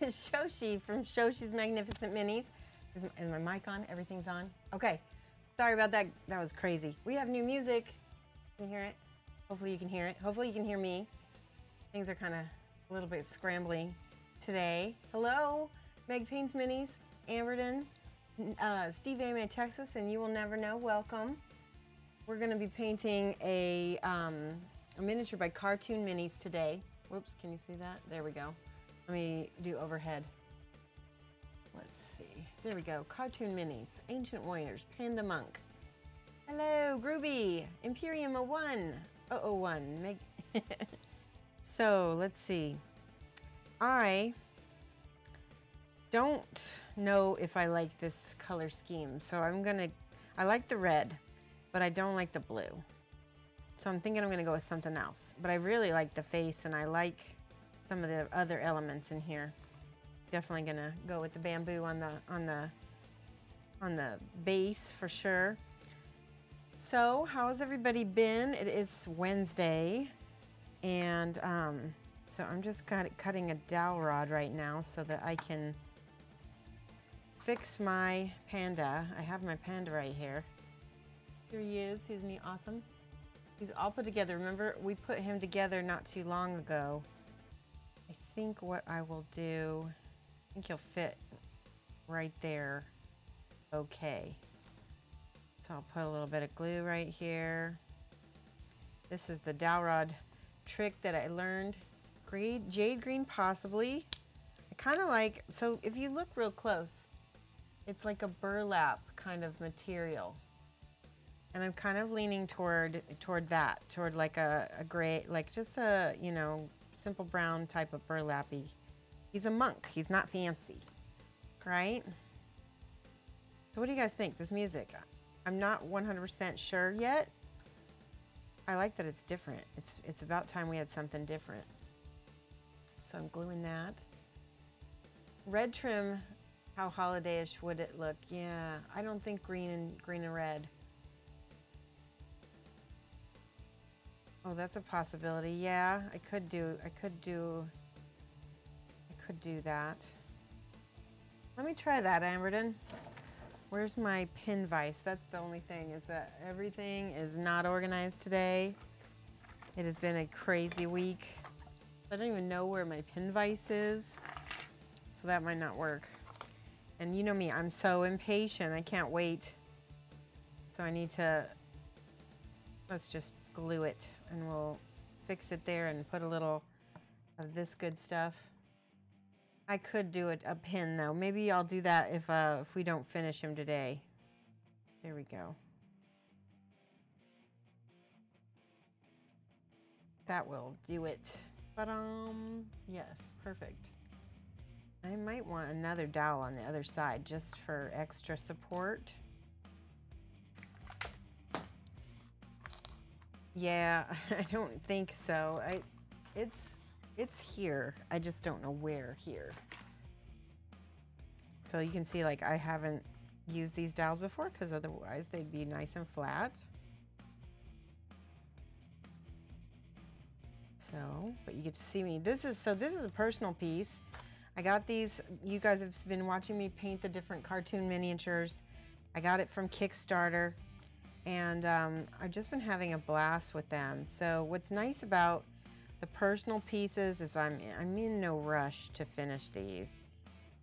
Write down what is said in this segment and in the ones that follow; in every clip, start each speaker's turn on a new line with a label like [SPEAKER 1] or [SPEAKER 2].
[SPEAKER 1] Shoshie from Shoshie's Magnificent Minis. Is my mic on? Everything's on? Okay. Sorry about that. That was crazy. We have new music. Can you hear it? Hopefully you can hear it. Hopefully you can hear me. Things are kind of a little bit scrambly today. Hello, Meg Paints Minis, Amberton, Steve Ame, Texas, and You Will Never Know. Welcome. We're going to be painting a miniature by Cartoon Minis today. Whoops, can you see that? There we go. Let me do overhead. Let's see. There we go. Cartoon Minis, Ancient Warriors, Panda Monk. Hello, Groovy, Imperium 01, 001. Meg. So let's see. I don't know if I like this color scheme, so I like the red, but I don't like the blue. So I'm thinking I'm gonna go with something else. But I really like the face and I like some of the other elements in here. Definitely gonna go with the bamboo on the base for sure. So how's everybody been? It is Wednesday, and so I'm just cutting a dowel rod right now so that I can fix my panda. I have my panda right here. Here he is. Isn't he awesome? He's all put together. Remember, we put him together not too long ago. I think what I will do, I think he'll fit right there. Okay. So I'll put a little bit of glue right here. This is the Dowel Rod Trick that I learned. Jade green possibly. I kind of like, so if you look real close, it's like a burlap kind of material. And I'm kind of leaning toward that, toward like a gray, like just a, you know, simple brown type of burlappy. He's a monk, he's not fancy, right? So what do you guys think, this music? I'm not 100% sure yet. I like that it's different. It's about time we had something different. So I'm gluing that. Red trim, how holiday-ish would it look? Yeah, I don't think green and red. Oh, that's a possibility. Yeah, I could do that. Let me try that, Amberton. Where's my pin vise? That's the only thing, is that everything is not organized today. It has been a crazy week. I don't even know where my pin vise is, so that might not work. And you know me, I'm so impatient. I can't wait. So I need to, let's just glue it and we'll fix it there and put a little of this good stuff. I could do a pin though. Maybe I'll do that if we don't finish him today. There we go. That will do it. But yes, perfect. I might want another dowel on the other side just for extra support. Yeah, I don't think so. It's here. I just don't know where here. So you can see, like, I haven't used these dowels before because otherwise they'd be nice and flat. So, but you get to see me. This is a personal piece. I got these, you guys have been watching me paint the different cartoon miniatures. I got it from Kickstarter. And I've just been having a blast with them. So what's nice about the personal pieces is I'm in no rush to finish these.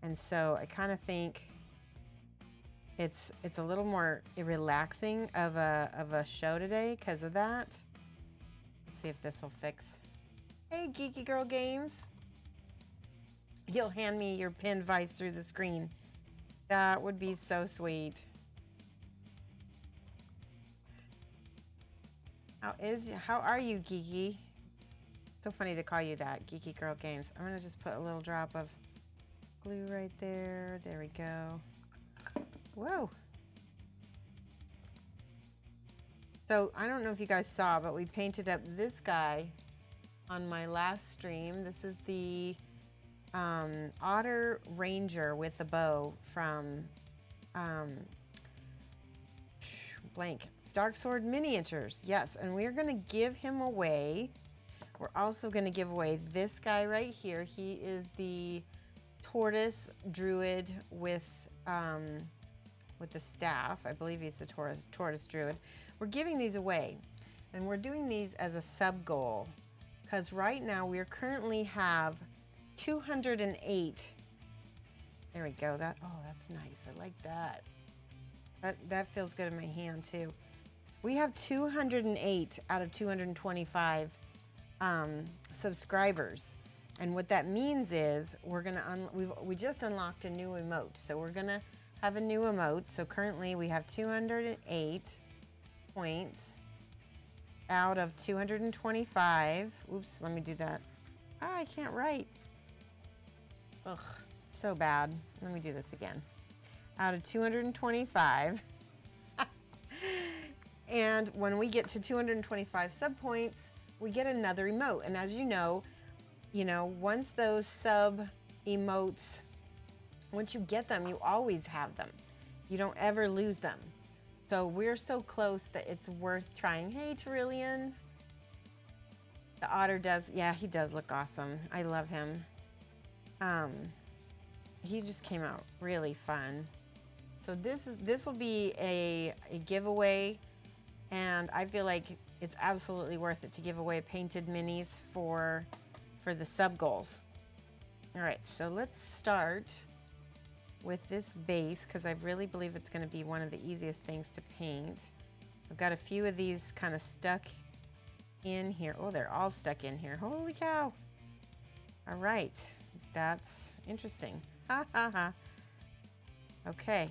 [SPEAKER 1] And so I kind of think it's a little more relaxing of a show today because of that. Let's see if this will fix. Hey, Geeky Girl Games. You'll hand me your pin vise through the screen. That would be so sweet. How are you, Geeky? So funny to call you that, Geeky Girl Games. I'm gonna just put a little drop of glue right there. There we go. Whoa. So I don't know if you guys saw, but we painted up this guy on my last stream. This is the Otter Ranger with a bow from blank. Dark Sword Miniatures, yes, and we're gonna give him away. We're also gonna give away this guy right here. He is the tortoise druid with the staff. I believe he's the tortoise druid. We're giving these away, and we're doing these as a sub goal because right now we currently have 208. There we go. That's nice. I like that. That feels good in my hand too. We have 208 out of 225 subscribers. And what that means is we're gonna we just unlocked a new emote. So we're gonna have a new emote. So currently we have 208 points out of 225. Oops, let me do that. Ah, I can't write. Ugh, so bad. Let me do this again. Out of 225. And when we get to 225 sub points, we get another emote. And as you know, once those sub emotes, once you get them, you always have them. You don't ever lose them. So we're so close that it's worth trying. Hey, Terillian. The otter does, yeah, he does look awesome. I love him. He just came out really fun. So this will be a giveaway, and I feel like it's absolutely worth it to give away painted minis for the sub goals. All right, so let's start with this base because I really believe it's going to be one of the easiest things to paint. I've got a few of these kind of stuck in here. Oh, they're all stuck in here. Holy cow. All right, that's interesting. Ha ha ha. Okay,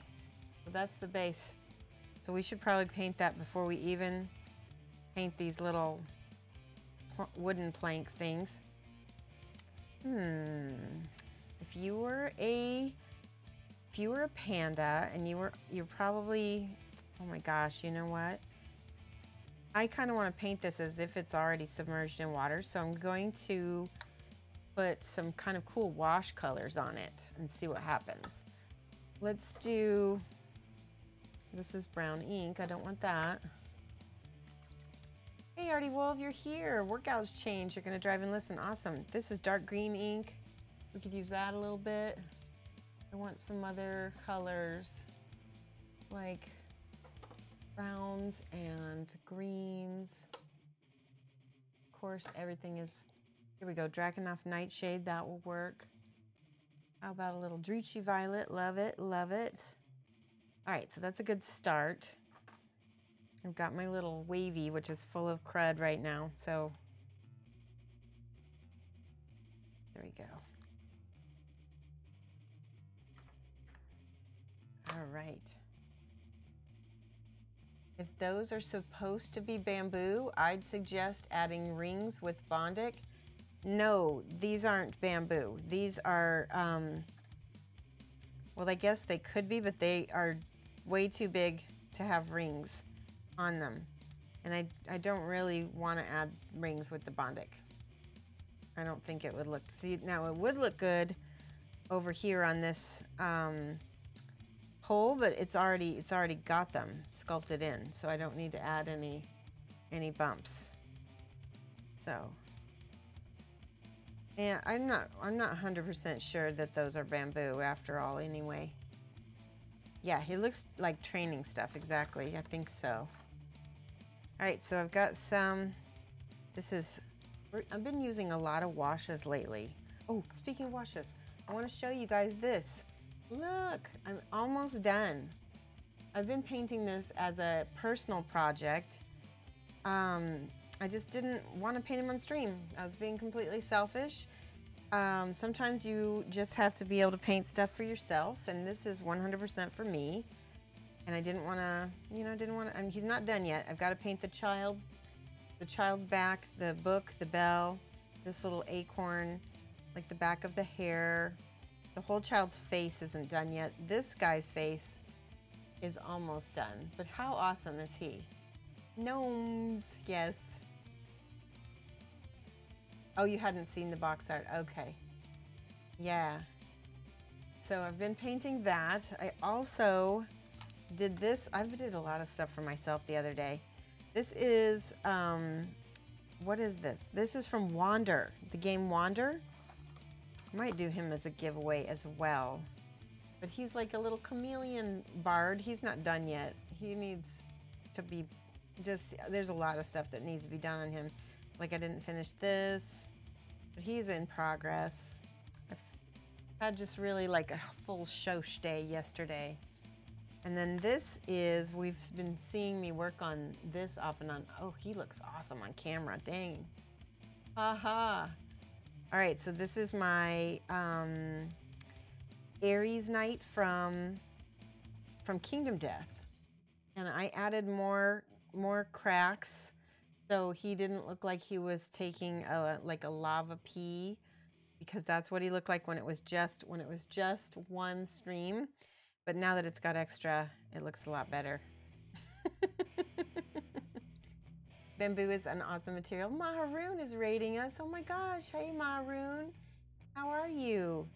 [SPEAKER 1] so that's the base. So we should probably paint that before we even paint these little wooden planks things. If you were a panda and you're probably, oh my gosh, you know what? I kind of want to paint this as if it's already submerged in water, so I'm going to put some kind of cool wash colors on it and see what happens. Let's do, this is brown ink, I don't want that. Hey Artie Wolf, you're here. Workouts change, you're gonna drive and listen, awesome. This is dark green ink. We could use that a little bit. I want some other colors like browns and greens. Of course, everything is, here we go, Draconoff Nightshade, that will work. How about a little Drucci Violet? Love it, love it. All right, so that's a good start. I've got my little wavy, which is full of crud right now, so there we go. All right. If those are supposed to be bamboo, I'd suggest adding rings with Bondic. No, these aren't bamboo. These are, well, I guess they could be, but they are way too big to have rings on them. And I don't really want to add rings with the Bondic. I don't think it would look, see, now it would look good over here on this pole, but it's already got them sculpted in, so I don't need to add any bumps. So, yeah, I'm not 100% sure that those are bamboo after all anyway. Yeah, he looks like training stuff, exactly. I think so. All right, so I've got some, I've been using a lot of washes lately. Oh, speaking of washes, I want to show you guys this. Look, I'm almost done. I've been painting this as a personal project. I just didn't want to paint him on stream. I was being completely selfish. Sometimes you just have to be able to paint stuff for yourself, and this is 100% for me. And I didn't want to, I mean, he's not done yet. I've got to paint the child's back, the book, the bell, this little acorn, like the back of the hair. The whole child's face isn't done yet. This guy's face is almost done. But how awesome is he? Gnomes, yes. Oh, you hadn't seen the box art. Okay. Yeah. So I've been painting that. I also did this. I did a lot of stuff for myself the other day. This is, what is this? This is from Wander, the game Wander. Might do him as a giveaway as well. But he's like a little chameleon bard. He's not done yet. He needs to be just, there's a lot of stuff that needs to be done on him. Like I didn't finish this, but he's in progress. I've had just really like a full Shoshie day yesterday. And then this is, we've been seeing me work on this off and on. Oh, he looks awesome on camera, dang. Haha. All right, so this is my Aries Knight from Kingdom Death. And I added more cracks so he didn't look like he was taking like a lava pea, because that's what he looked like when it was just one stream. But now that it's got extra, it looks a lot better. Bamboo is an awesome material. Maharoon is rating us. Oh my gosh. Hey, Maharoon. How are you?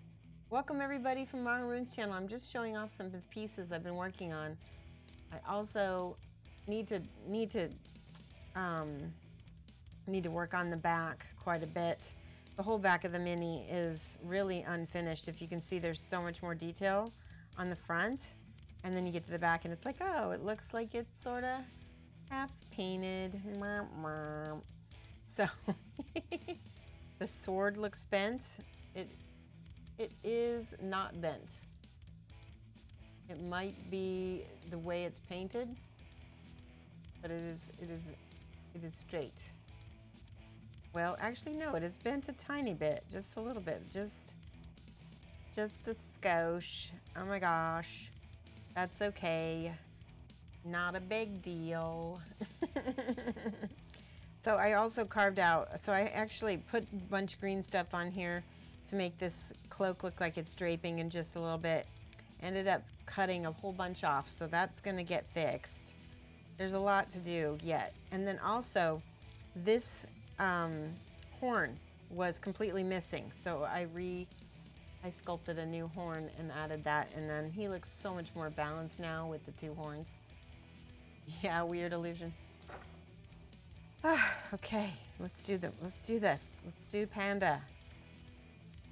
[SPEAKER 1] Welcome everybody from Maharoon's channel. I'm just showing off some of the pieces I've been working on. I also need to work on the back quite a bit. The whole back of the mini is really unfinished. If you can see, there's so much more detail on the front, and then you get to the back and it's like, oh, it looks like it's sort of half painted. So the sword looks bent. It is not bent. It might be the way it's painted, but it is straight. Well, actually no, it is bent a tiny bit, just a little bit, just a skosh. Oh my gosh, that's okay. Not a big deal. So I also carved out, so I actually put a bunch of green stuff on here to make this cloak look like it's draping in just a little bit. Ended up cutting a whole bunch off, so that's gonna get fixed. There's a lot to do yet. And then also, this horn was completely missing, so I sculpted a new horn and added that, and then he looks so much more balanced now with the two horns. Yeah, weird illusion. Okay, let's do this. Let's do Panda.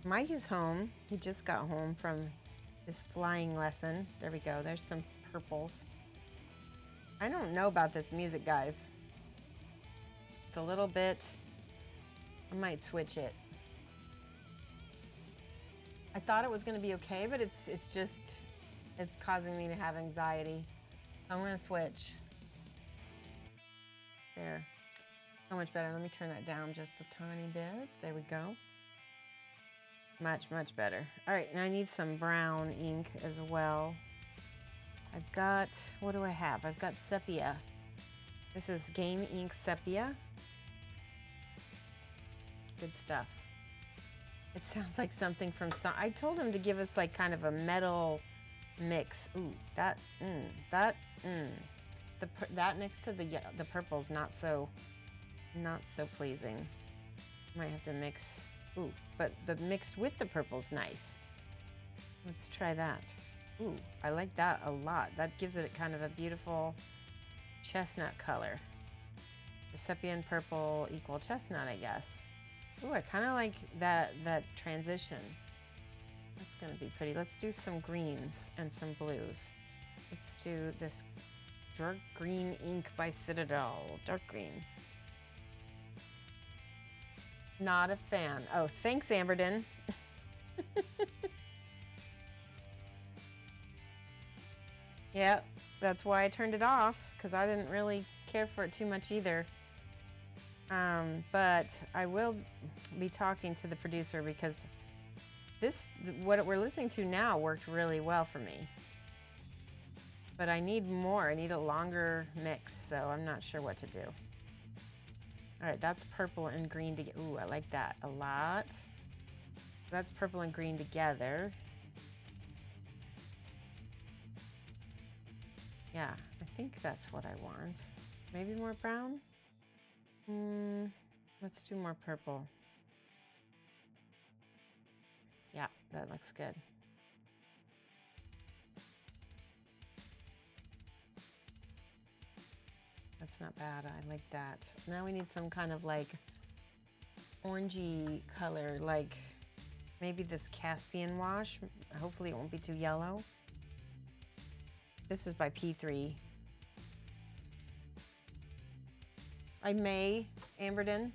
[SPEAKER 1] Mike is home. He just got home from his flying lesson. There we go. There's some purples. I don't know about this music, guys. It's a little bit, I might switch it. I thought it was going to be okay, but it's causing me to have anxiety. I'm going to switch. There. So much better. Let me turn that down just a tiny bit. There we go. Much, much better. All right, now I need some brown ink as well. I've got, what do I have? I've got sepia. This is Game Ink Sepia. Good stuff. It sounds like something from some, I told him to give us like kind of a metal mix. Ooh, that next to the purple's not so pleasing. Might have to mix. Ooh, but the mixed with the purple's nice. Let's try that. Ooh, I like that a lot. That gives it kind of a beautiful chestnut color. The sepia and purple equal chestnut, I guess. Ooh, I kind of like that transition. That's gonna be pretty. Let's do some greens and some blues. Let's do this dark green ink by Citadel. Dark green. Not a fan. Oh, thanks, Amberden. Yep, that's why I turned it off, because I didn't really care for it too much either. But I will be talking to the producer, because what we're listening to now worked really well for me. But I need more. I need a longer mix, so I'm not sure what to do. All right, that's purple and green together. Ooh, I like that a lot. That's purple and green together. Yeah, I think that's what I want. Maybe more brown? Let's do more purple. Yeah, that looks good. That's not bad. I like that. Now we need some kind of like orangey color, like Maybe this Caspian wash. Hopefully it won't be too yellow. This is by P3. I may, Amberden.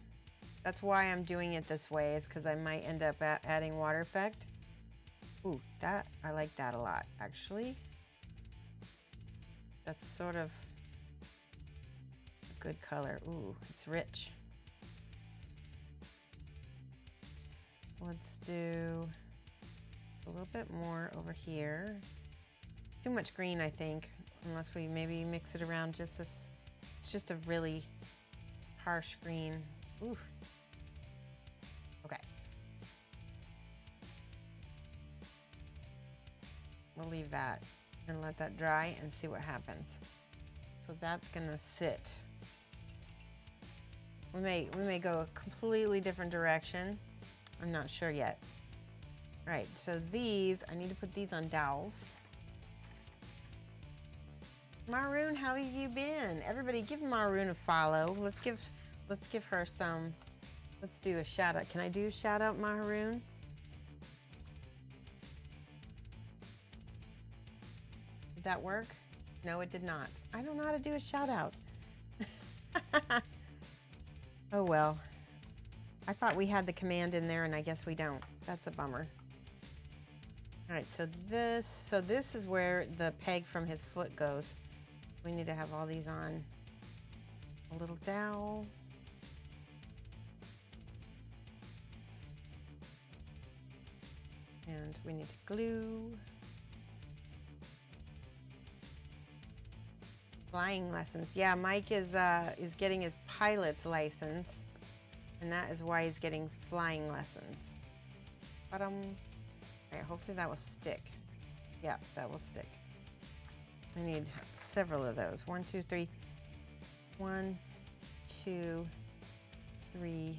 [SPEAKER 1] That's why I'm doing it this way, is because I might end up adding water effect. Ooh, that, I like that a lot, actually. That's sort of a good color. Ooh, it's rich. Let's do a little bit more over here. Too much green, I think, unless we maybe mix it around just this. It's just a really harsh green. Ooh. Okay. We'll leave that and let that dry and see what happens. So that's gonna sit. We may go a completely different direction. I'm not sure yet. All right, so these, I need to put these on dowels. Maroon, how have you been? Everybody give Maroon a follow. Let's give her some, let's do a shout out. Can I do a shout out, Maroon? Did that work? No, it did not. I don't know how to do a shout out. Oh well. I thought we had the command in there and I guess we don't. That's a bummer. All right, so this is where the peg from his foot goes. We need to have all these on a little dowel. And we need to glue. Flying lessons. Yeah, Mike is getting his pilot's license, and that is why he's getting flying lessons. But okay, hopefully that will stick. Yeah, that will stick. I need several of those. 1, 2, 3. 1, 2, 3,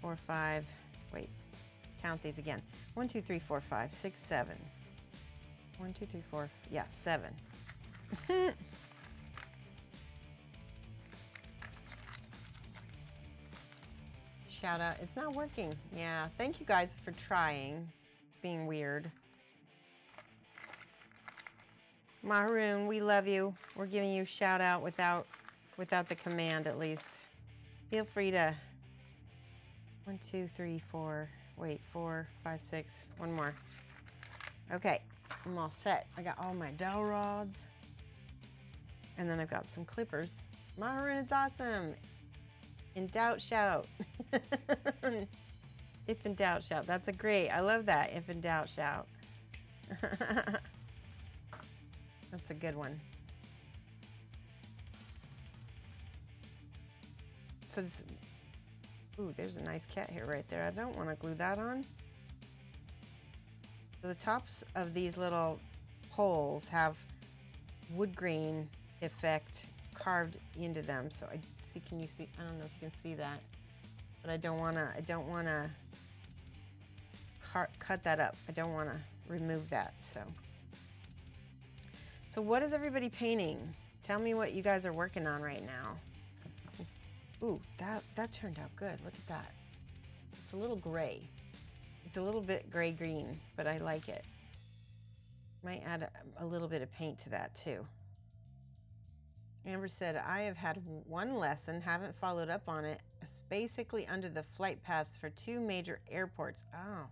[SPEAKER 1] 4, 5. Wait, count these again. 1, 2, 3, 4, 5, 6, 7. 1, 2, 3, 4. Yeah, 7. Shout out. It's not working. Yeah, thank you guys for trying. It's being weird. Maroon, we love you. We're giving you a shout out without the command, at least. Feel free to 1, 2, 3, 4. Wait, 4, 5, 6. One more. Okay, I'm all set. I got all my dowel rods. And then I've got some clippers. Maroon is awesome. In doubt, shout. If in doubt, shout. That's a great. I love that. If in doubt, shout. That's a good one. So just, ooh, there's a nice cat hair right there. I don't want to glue that on. So the tops of these little poles have wood grain effect carved into them. So I see, can you see? I don't know if you can see that, but I don't wanna cut that up. I don't wanna remove that. So what is everybody painting? Tell me what you guys are working on right now. Ooh, that turned out good. Look at that. It's a little gray. It's a little bit gray-green, but I like it. Might add a little bit of paint to that too. Amber said, I have had one lesson, haven't followed up on it. It's basically under the flight paths for 2 major airports. Oh.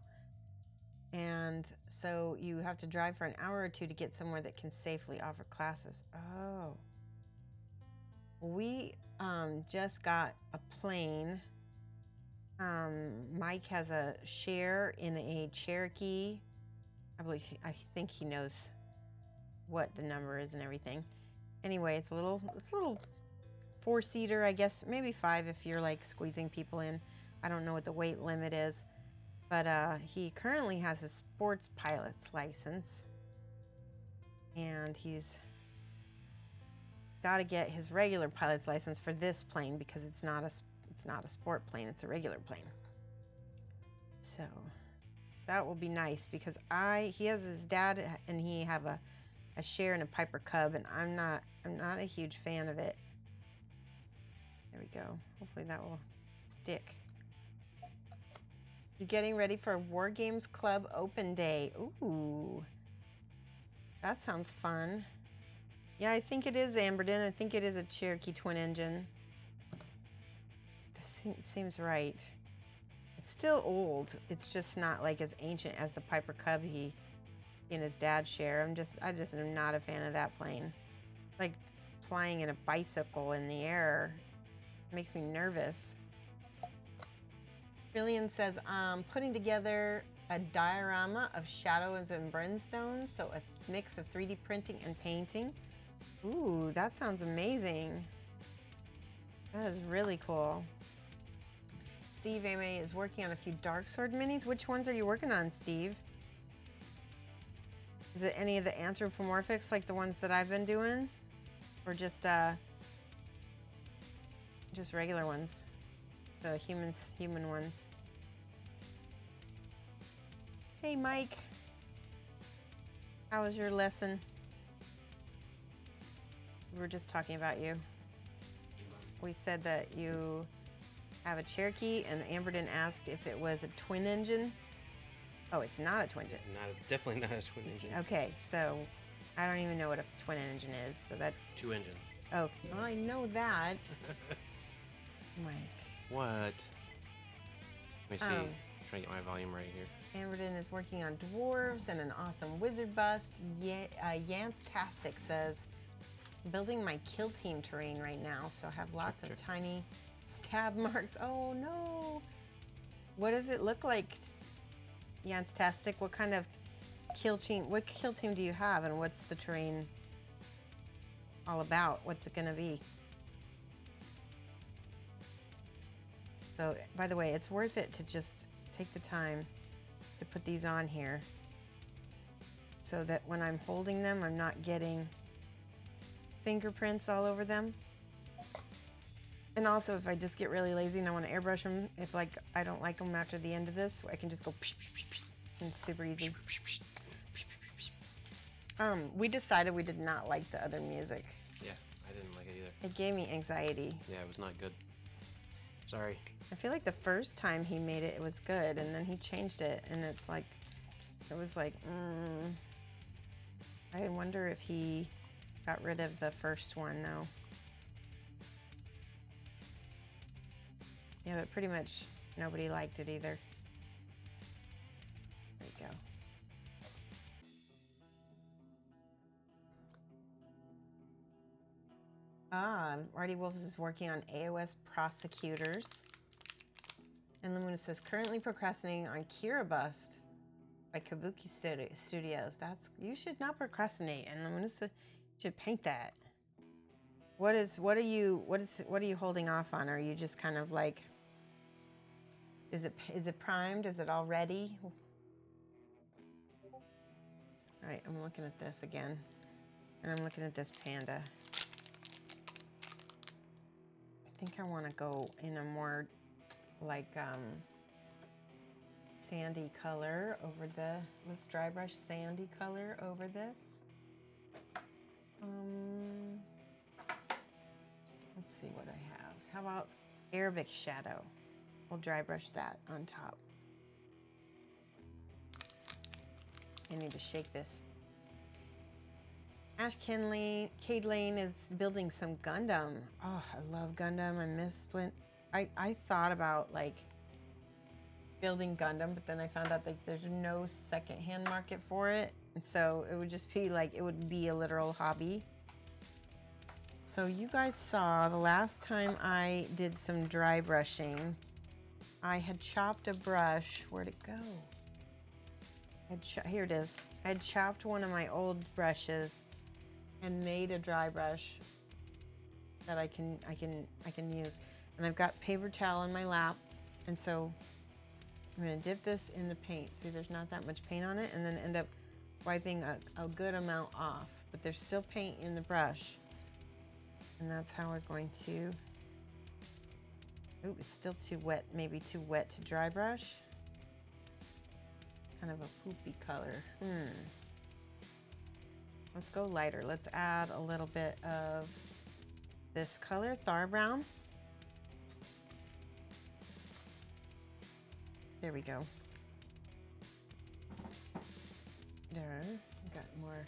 [SPEAKER 1] And so you have to drive for an hour or 2 to get somewhere that can safely offer classes. Oh. We just got a plane. Mike has a share in a Cherokee. I think he knows what the number is and everything. Anyway, it's a little 4-seater, I guess, maybe 5 if you're like squeezing people in. I don't know what the weight limit is, but he currently has a sports pilot's license, and he's got to get his regular pilot's license for this plane because it's not a sport plane, it's a regular plane. So that will be nice because he has his dad and he have a share in a Piper Cub, and I'm not a huge fan of it. There we go. Hopefully that will stick. You're getting ready for War Games Club Open Day. Ooh, that sounds fun. Yeah, I think it is Amberden. I think it is a Cherokee twin engine. This seems right. It's still old. It's just not like as ancient as the Piper Cub he and his dad share. I just am not a fan of that plane. Like flying in a bicycle in the air. It makes me nervous. Brilliant says, putting together a diorama of shadows and brimstone, so a mix of 3D printing and painting. Ooh, that sounds amazing. That is really cool. Steve A.M.A. is working on a few Dark Sword minis. Which ones are you working on, Steve? Is it any of the anthropomorphics like the ones that I've been doing? Or just regular ones? The human ones. Hey, Mike. How was your lesson? We were just talking about you. We said that you have a Cherokee, and Amberden asked if it was a twin engine. Oh, it's not a twin engine.
[SPEAKER 2] Definitely not a twin engine.
[SPEAKER 1] Okay, so I don't even know what a twin engine is. So that
[SPEAKER 2] 2 engines.
[SPEAKER 1] Oh, well, I know that. Mike.
[SPEAKER 2] What? Let me see. I'm trying to get my volume right here.
[SPEAKER 1] Amberden is working on dwarves and an awesome wizard bust. Yanstastic says, building my kill team terrain right now, so I have lots of tiny stab marks. Oh no! What does it look like, Yanstastic? What kind of kill team? What kill team do you have, and what's the terrain all about? What's it gonna be? So, by the way, it's worth it to just take the time to put these on here so that when I'm holding them, I'm not getting fingerprints all over them. And also, if I just get really lazy and I want to airbrush them, if like I don't like them after the end of this, I can just go and it's super easy. We decided we did not like the other music.
[SPEAKER 2] Yeah, I didn't like it either.
[SPEAKER 1] It gave me anxiety.
[SPEAKER 2] Yeah, it was not good. Sorry.
[SPEAKER 1] I feel like the first time he made it, it was good, and then he changed it, and it's like, it was like, I wonder if he got rid of the first one now. Yeah, but pretty much nobody liked it either. There you go. Marty Wolves is working on AOS Prosecutors. And Lamuna says, currently procrastinating on Kira Bust by Kabuki Studios. You should not procrastinate. And Lamuna says, you should paint that. What are you holding off on? Are you just kind of like, is it primed? Is it all ready? All right, I'm looking at this again. And I'm looking at this panda. I think I want to go in a more like sandy color over let's dry brush sandy color over this. Let's see what I have. How about Arabic shadow? We'll dry brush that on top. I need to shake this. Ash Cade Lane is building some Gundam. Oh, I love Gundam. I miss Splint. I thought about like building Gundam, but then I found out that there's no secondhand market for it. And so it would just be like, it would be a literal hobby. So you guys saw the last time I did some dry brushing, I had chopped a brush. Where'd it go? Here it is. I had chopped one of my old brushes and made a dry brush that I can use. And I've got paper towel in my lap, and so I'm gonna dip this in the paint. See, there's not that much paint on it, and then end up wiping a good amount off. But there's still paint in the brush, and that's how we're going to. Ooh, it's still too wet, maybe too wet to dry brush. Kind of a poopy color. Let's go lighter. Let's add a little bit of this color, Thar Brown. There we go. There, got more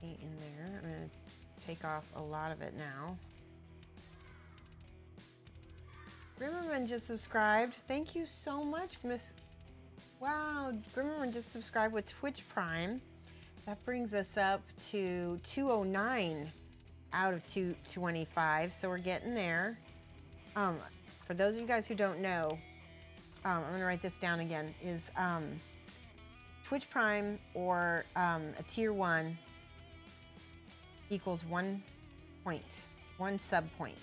[SPEAKER 1] paint in there. I'm gonna take off a lot of it now. Grimmerman just subscribed. Thank you so much, Miss. Wow, Grimmerman just subscribed with Twitch Prime. That brings us up to 209 out of 225, so we're getting there. For those of you guys who don't know, I'm gonna write this down again, is Twitch Prime or a tier 1 equals 1 point, 1 sub point.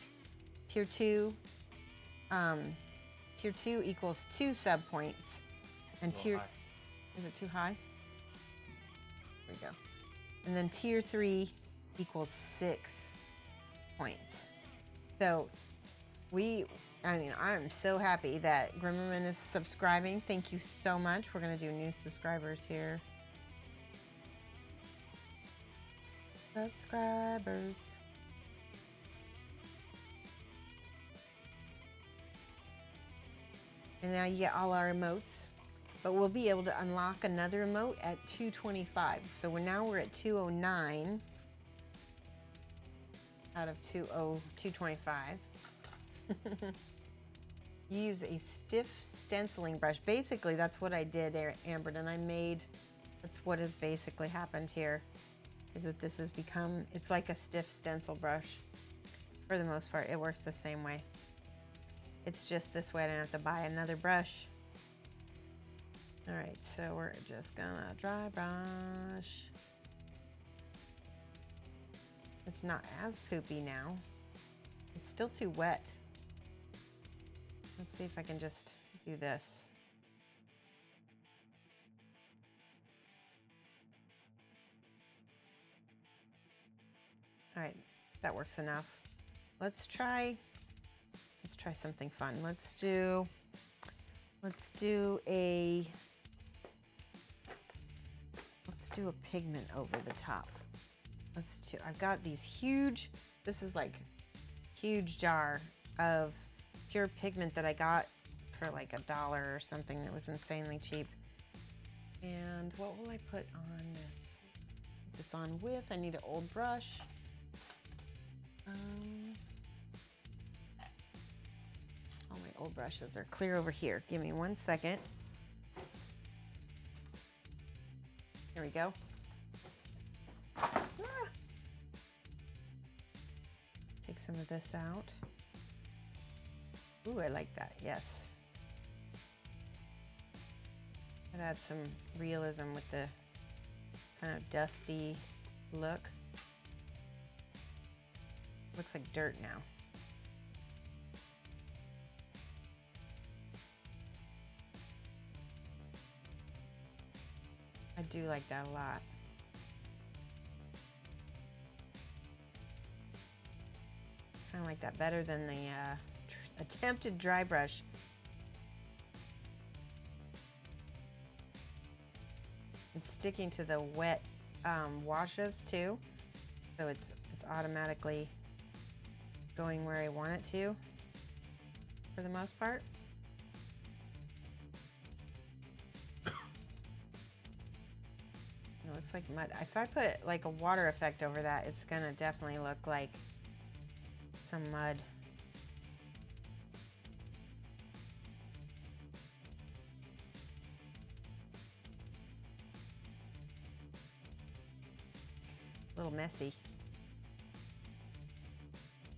[SPEAKER 1] Tier 2 equals 2 sub points, and tier
[SPEAKER 2] high.
[SPEAKER 1] Is it too high? There we go. And then tier 3 equals 6 points. So I'm so happy that Grimmerman is subscribing. Thank you so much. We're gonna do new subscribers here. Subscribers. And now you get all our emotes, but we'll be able to unlock another emote at 225. So now we're at 209 out of 225. Use a stiff stenciling brush. Basically, that's what I did there, Amber, and that's what has basically happened here, is that this has become, it's like a stiff stencil brush. For the most part, it works the same way. It's just this way I don't have to buy another brush. All right, so we're just gonna dry brush. It's not as poopy now. It's still too wet. Let's see if I can just do this. All right, that works enough. Let's try something fun. Let's do a pigment over the top. I've got these huge, this is like huge jar of pure pigment that I got for like $1 or something. That was insanely cheap. And what will I put on this? Put this on with, I need an old brush. All my old brushes are clear over here. Give me 1 second. Here we go. Take some of this out. Ooh, I like that, yes. It adds some realism with the kind of dusty look. Looks like dirt now. I do like that a lot. Kind of like that better than the attempted dry brush. It's sticking to the wet washes too, so it's automatically going where I want it to, for the most part. It looks like mud. If I put like a water effect over that, it's gonna definitely look like some mud. A little messy.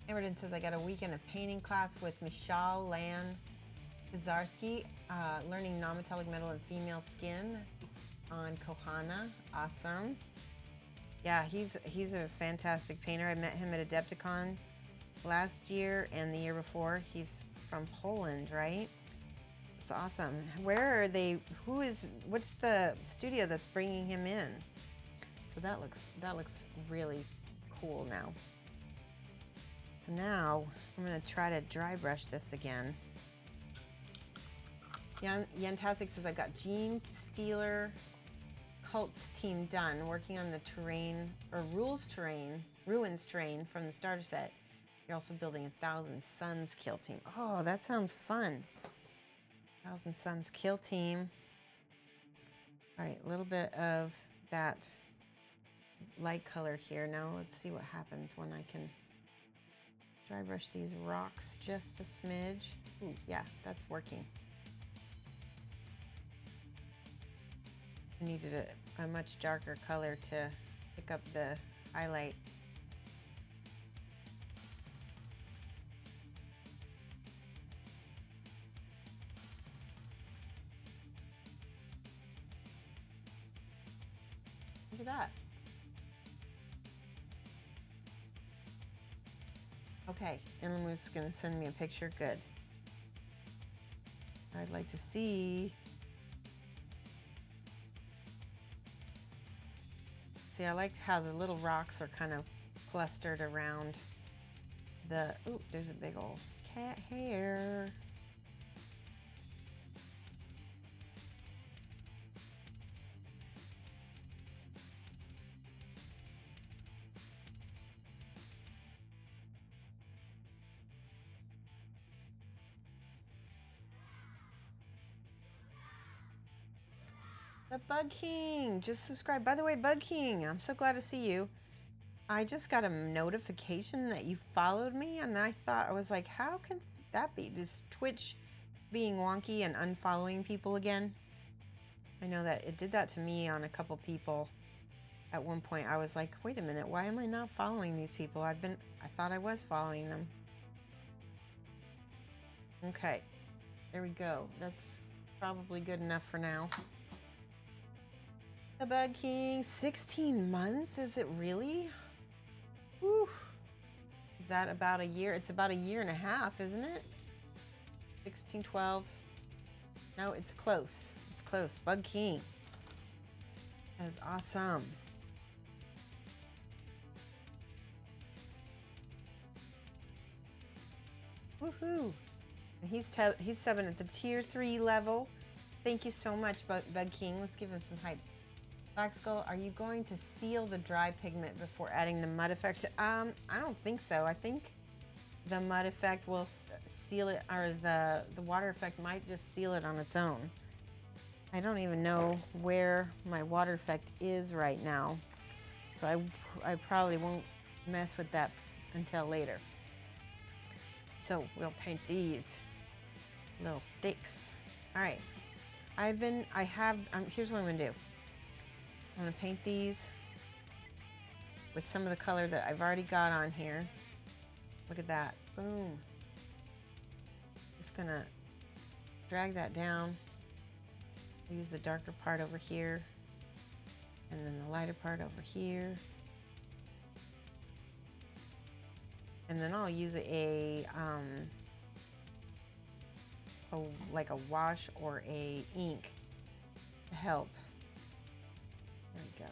[SPEAKER 1] Everton says, I got a weekend of painting class with Michal Lan Pizarski, learning non-metallic metal and female skin on Kohana. Awesome. Yeah, he's a fantastic painter. I met him at Adepticon last year and the year before. He's from Poland, right? It's awesome. Where are they? What's the studio that's bringing him in? So that looks really cool now. So now I'm gonna try to dry brush this again. Yantastic says, I've got Gene Steeler Cult's team done, working on the ruins terrain from the starter set. You're also building 1,000 Suns kill team. Oh, that sounds fun. Thousand Suns Kill Team. All right, a little bit of that light color here. Now let's see what happens when I can dry brush these rocks just a smidge. Ooh, yeah, that's working. I needed a much darker color to pick up the highlight. Look at that. Okay, and I'm just gonna send me a picture. Good. I'd like to see. See, I like how the little rocks are kind of clustered around the, ooh, there's a big old cat hair. The Bug King just subscribed. By the way, Bug King, I'm so glad to see you. I just got a notification that you followed me, and I thought, I was like, how can that be? Just Twitch being wonky and unfollowing people again? I know that it did that to me on a couple people. At one point, I was like, wait a minute, why am I not following these people? I thought I was following them. Okay, there we go. That's probably good enough for now. The Bug King, 16 months? Is it really? Whew. Is that about a year? It's about a year and a half, isn't it? 16, 12. No, it's close. It's close. Bug King. That is awesome. Woohoo. And he's subbing at the tier 3 level. Thank you so much, Bug King. Let's give him some hype. Black Skull, are you going to seal the dry pigment before adding the mud effect? I don't think so. I think the mud effect will seal it, or the water effect might just seal it on its own. I don't even know where my water effect is right now, so I probably won't mess with that until later. So we'll paint these little sticks. All right, here's what I'm gonna do. I'm gonna paint these with some of the color that I've already got on here. Look at that, boom. Just gonna drag that down. Use the darker part over here, and then the lighter part over here. And then I'll use like a wash or a ink to help. There we go.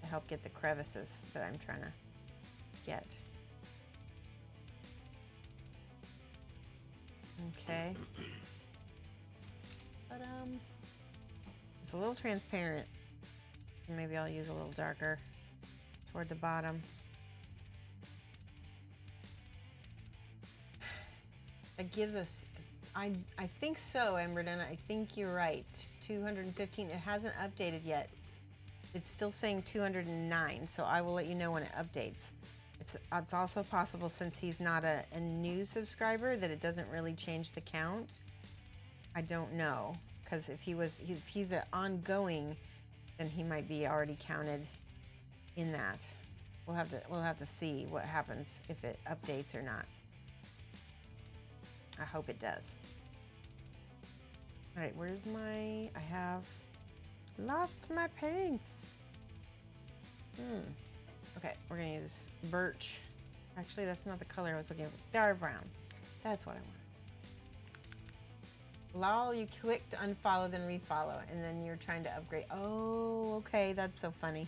[SPEAKER 1] To help get the crevices that I'm trying to get. Okay. But it's a little transparent. Maybe I'll use a little darker toward the bottom. It gives us, I think so, Emberden. I think you're right. 215. It hasn't updated yet. It's still saying 209, so I will let you know when it updates. It's also possible, since he's not a new subscriber, that it doesn't really change the count. I don't know, because if he's an ongoing, then he might be already counted in that. We'll have to see what happens if it updates or not. I hope it does. All right, where's I have lost my paints. Okay, we're gonna use birch. Actually, that's not the color I was looking for. Dark brown. That's what I want. Lol, you clicked unfollow, then refollow, and then you're trying to upgrade. Oh, okay, that's so funny.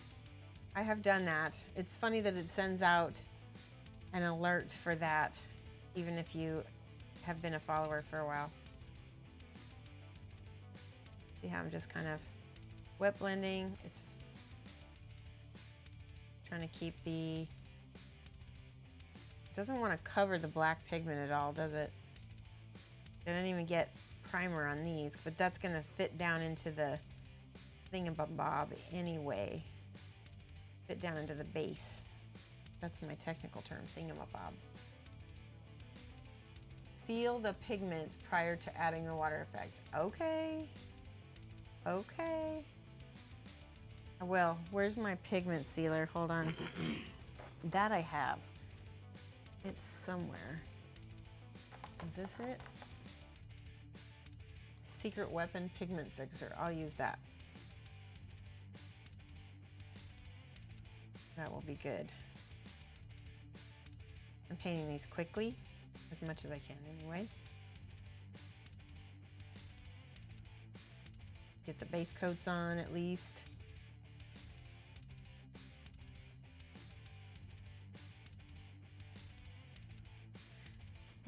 [SPEAKER 1] I have done that. It's funny that it sends out an alert for that, even if you have been a follower for a while. See how I'm just kind of wet blending. It's trying to keep it doesn't want to cover the black pigment at all, does it? It didn't even get primer on these, but that's gonna fit down into the thingamabob anyway. Fit down into the base. That's my technical term, thingamabob. Seal the pigment prior to adding the water effect. Okay. Okay. Well, where's my pigment sealer? Hold on. That I have. It's somewhere. Is this it? Secret Weapon Pigment Fixer. I'll use that. That will be good. I'm painting these quickly, as much as I can anyway. Get the base coats on at least.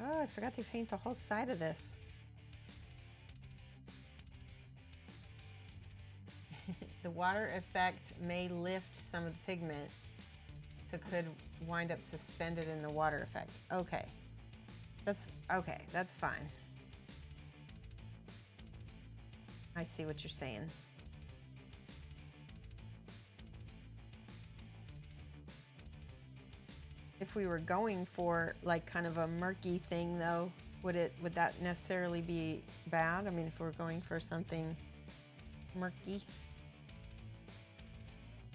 [SPEAKER 1] Oh, I forgot to paint the whole side of this. The water effect may lift some of the pigment, so it could wind up suspended in the water effect. Okay. That's fine. I see what you're saying. If we were going for like kind of a murky thing though, would that necessarily be bad? I mean, if we're going for something murky.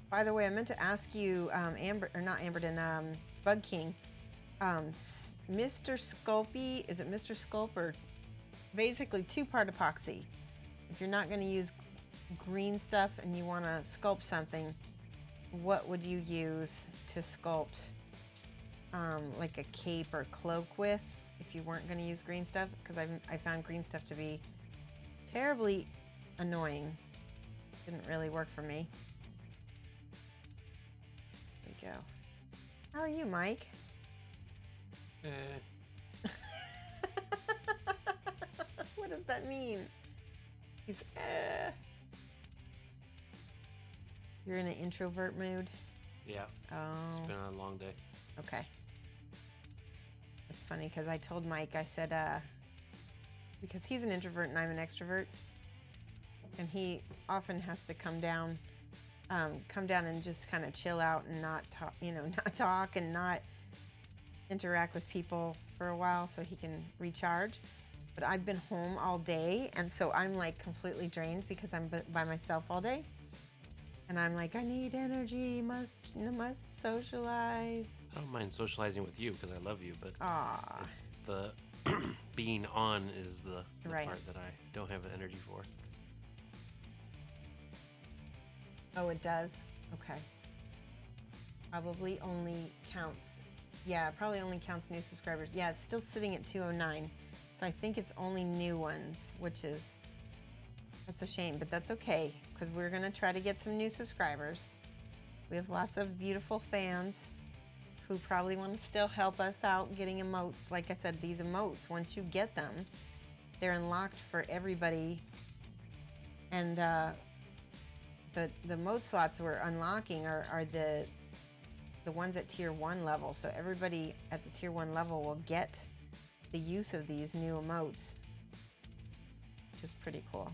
[SPEAKER 1] By the way, I meant to ask you, Bug King, Mr. Sculpey, is it Mr. Sculp or basically two-part epoxy? If you're not going to use green stuff and you want to sculpt something, what would you use to sculpt like a cape or cloak with if you weren't going to use green stuff? Because I found green stuff to be terribly annoying. Didn't really work for me. Go. How are you, Mike? What does that mean? He's You're in an introvert mood?
[SPEAKER 2] Yeah.
[SPEAKER 1] Oh.
[SPEAKER 2] It's been a long day.
[SPEAKER 1] Okay. It's funny because I told Mike, I said, because he's an introvert and I'm an extrovert, and he often has to come down and just kind of chill out and not talk, not talk and not interact with people for a while so he can recharge. But I've been home all day, and so I'm like completely drained because I'm by myself all day. And I'm like, I need energy, must socialize.
[SPEAKER 2] I don't mind socializing with you because I love you, but
[SPEAKER 1] Aww.
[SPEAKER 2] it's the being on is the
[SPEAKER 1] Right.
[SPEAKER 2] part that I don't have the energy for.
[SPEAKER 1] Oh, it does? Okay. Probably only counts, probably only counts new subscribers. Yeah, it's still sitting at 209. So I think it's only new ones, that's a shame, but that's okay, because we're gonna try to get some new subscribers. We have lots of beautiful fans who probably want to still help us out getting emotes. Like I said, these emotes, once you get them, they're unlocked for everybody. And the emote slots we're unlocking are the ones at tier 1 level. So everybody at the tier 1 level will get the use of these new emotes, which is pretty cool.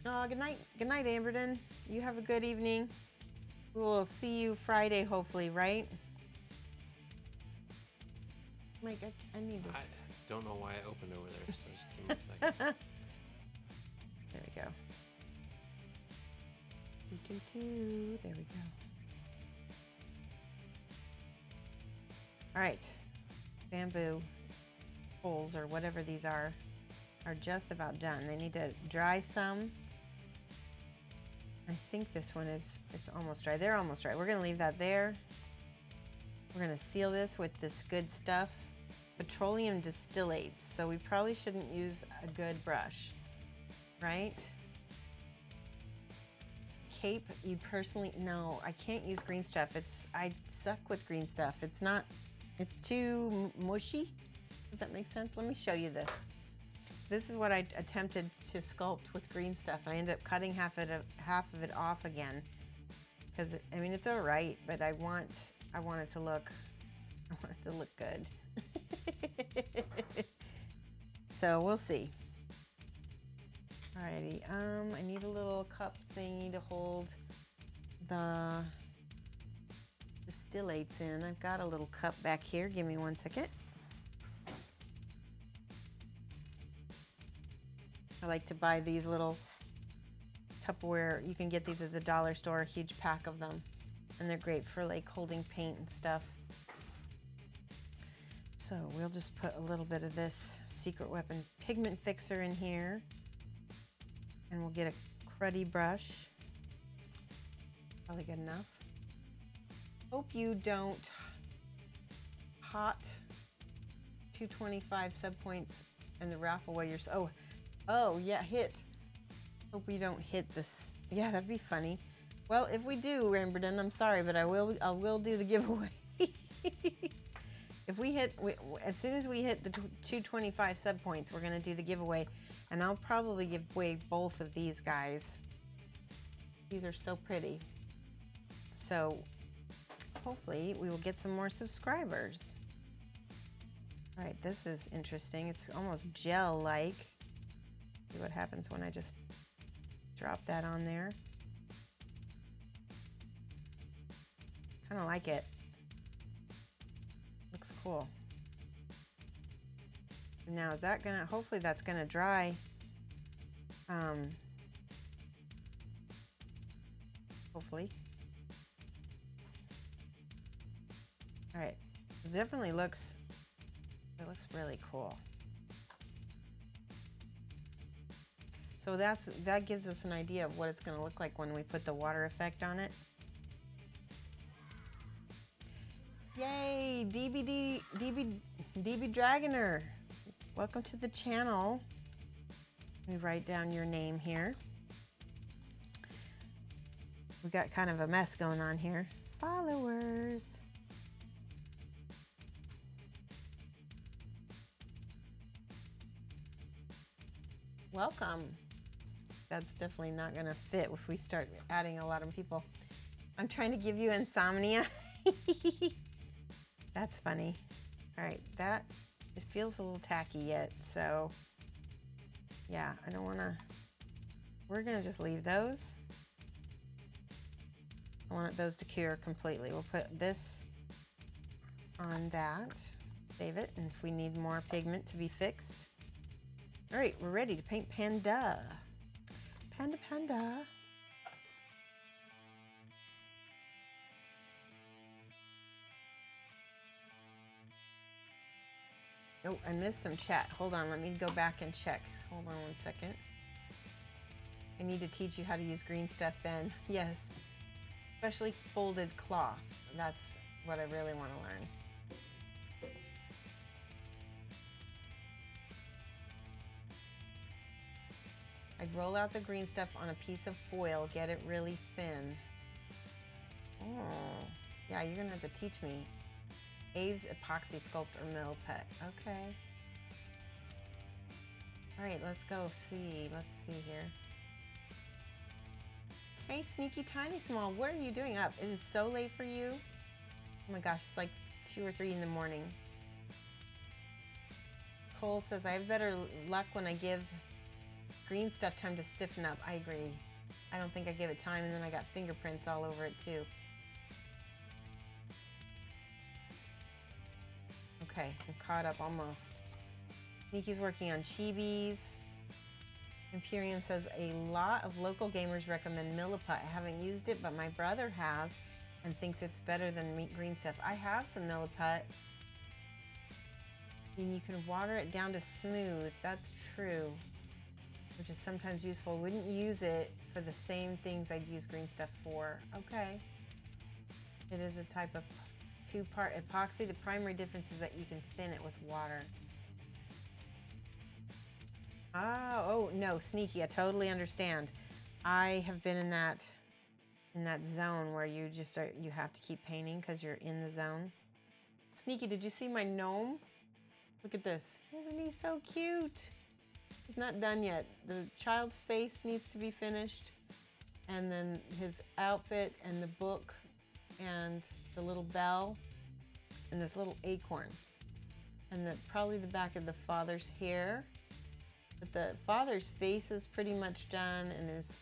[SPEAKER 1] Oh, good night, Amberden. You have a good evening. We will see you Friday, hopefully, right? Mike, I need to.
[SPEAKER 2] I don't know why I opened over there, so just give me a second.
[SPEAKER 1] There we go. There we go. All right, bamboo poles or whatever these are just about done. They need to dry some. I think this one is almost dry. They're almost dry. We're gonna leave that there. We're gonna seal this with this good stuff, petroleum distillates. So we probably shouldn't use a good brush, right? Cape, you personally, no, I can't use green stuff. I suck with green stuff. It's too mushy. Does that make sense? Let me show you this. This is what I attempted to sculpt with green stuff. I ended up cutting half of it off again. Because, I mean, it's all right, but I want it to look good. So we'll see. Alrighty, I need a little cup thingy to hold the distillates in. I've got a little cup back here. Give me 1 second. I like to buy these little Tupperware. You can get these at the dollar store, a huge pack of them. And they're great for like holding paint and stuff. So we'll just put a little bit of this Secret Weapon pigment fixer in here. And we'll get a cruddy brush. Probably good enough. Hope you don't hot 225 subpoints in the raffle while you're, oh yeah, hit. Hope we don't hit this. Yeah, that'd be funny. Well, if we do, Ramberden, I'm sorry, but I will do the giveaway. If we hit, as soon as we hit the 225 subpoints, we're gonna do the giveaway, and I'll probably give away both of these guys. These are so pretty. So hopefully we will get some more subscribers. All right, this is interesting. It's almost gel-like. See what happens when I just drop that on there. Kind of like it. Looks cool. Now is that gonna, hopefully that's gonna dry. Hopefully. All right, it definitely looks, it looks really cool. So that gives us an idea of what it's gonna look like when we put the water effect on it. Yay, DB Dragoner. Welcome to the channel. Let me write down your name here. We got kind of a mess going on here. Followers. Welcome. That's definitely not gonna fit if we start adding a lot of people. I'm trying to give you insomnia. That's funny. All right, that, it feels a little tacky yet, so yeah, I don't wanna, we're gonna just leave those. I want those to cure completely. We'll put this on that, save it, and if we need more pigment to be fixed. All right, we're ready to paint Panda. Panda, Panda. Oh, I missed some chat. Hold on, let me go back and check. Hold on 1 second. I need to teach you how to use green stuff, Ben. Yes, especially folded cloth. That's what I really want to learn. I'd roll out the green stuff on a piece of foil, get it really thin. Oh, yeah, you're gonna have to teach me. Abe's Epoxy Sculpt or Milliput. Okay. All right, let's go see. Let's see here. Hey, Sneaky Tiny Small, what are you doing up? It is so late for you. Oh my gosh, it's like 2 or 3 in the morning. Cole says, I have better luck when I give green stuff time to stiffen up. I agree. I don't think I give it time, and then I got fingerprints all over it too. Okay, I'm caught up almost. Nikki's working on chibis. Imperium says a lot of local gamers recommend Milliput. I haven't used it, but my brother has and thinks it's better than green stuff. I have some Milliput. And you can water it down to smooth. That's true, which is sometimes useful. Wouldn't use it for the same things I'd use green stuff for. Okay. It is a type of 2-part epoxy. The primary difference is that you can thin it with water. Oh no, Sneaky, I totally understand. I have been in that zone where you just are, you have to keep painting because you're in the zone. Sneaky, did you see my gnome? Look at this. Isn't he so cute? He's not done yet. The child's face needs to be finished, and then his outfit and the book and the little bell and this little acorn. and probably the back of the father's hair. But the father's face is pretty much done, and his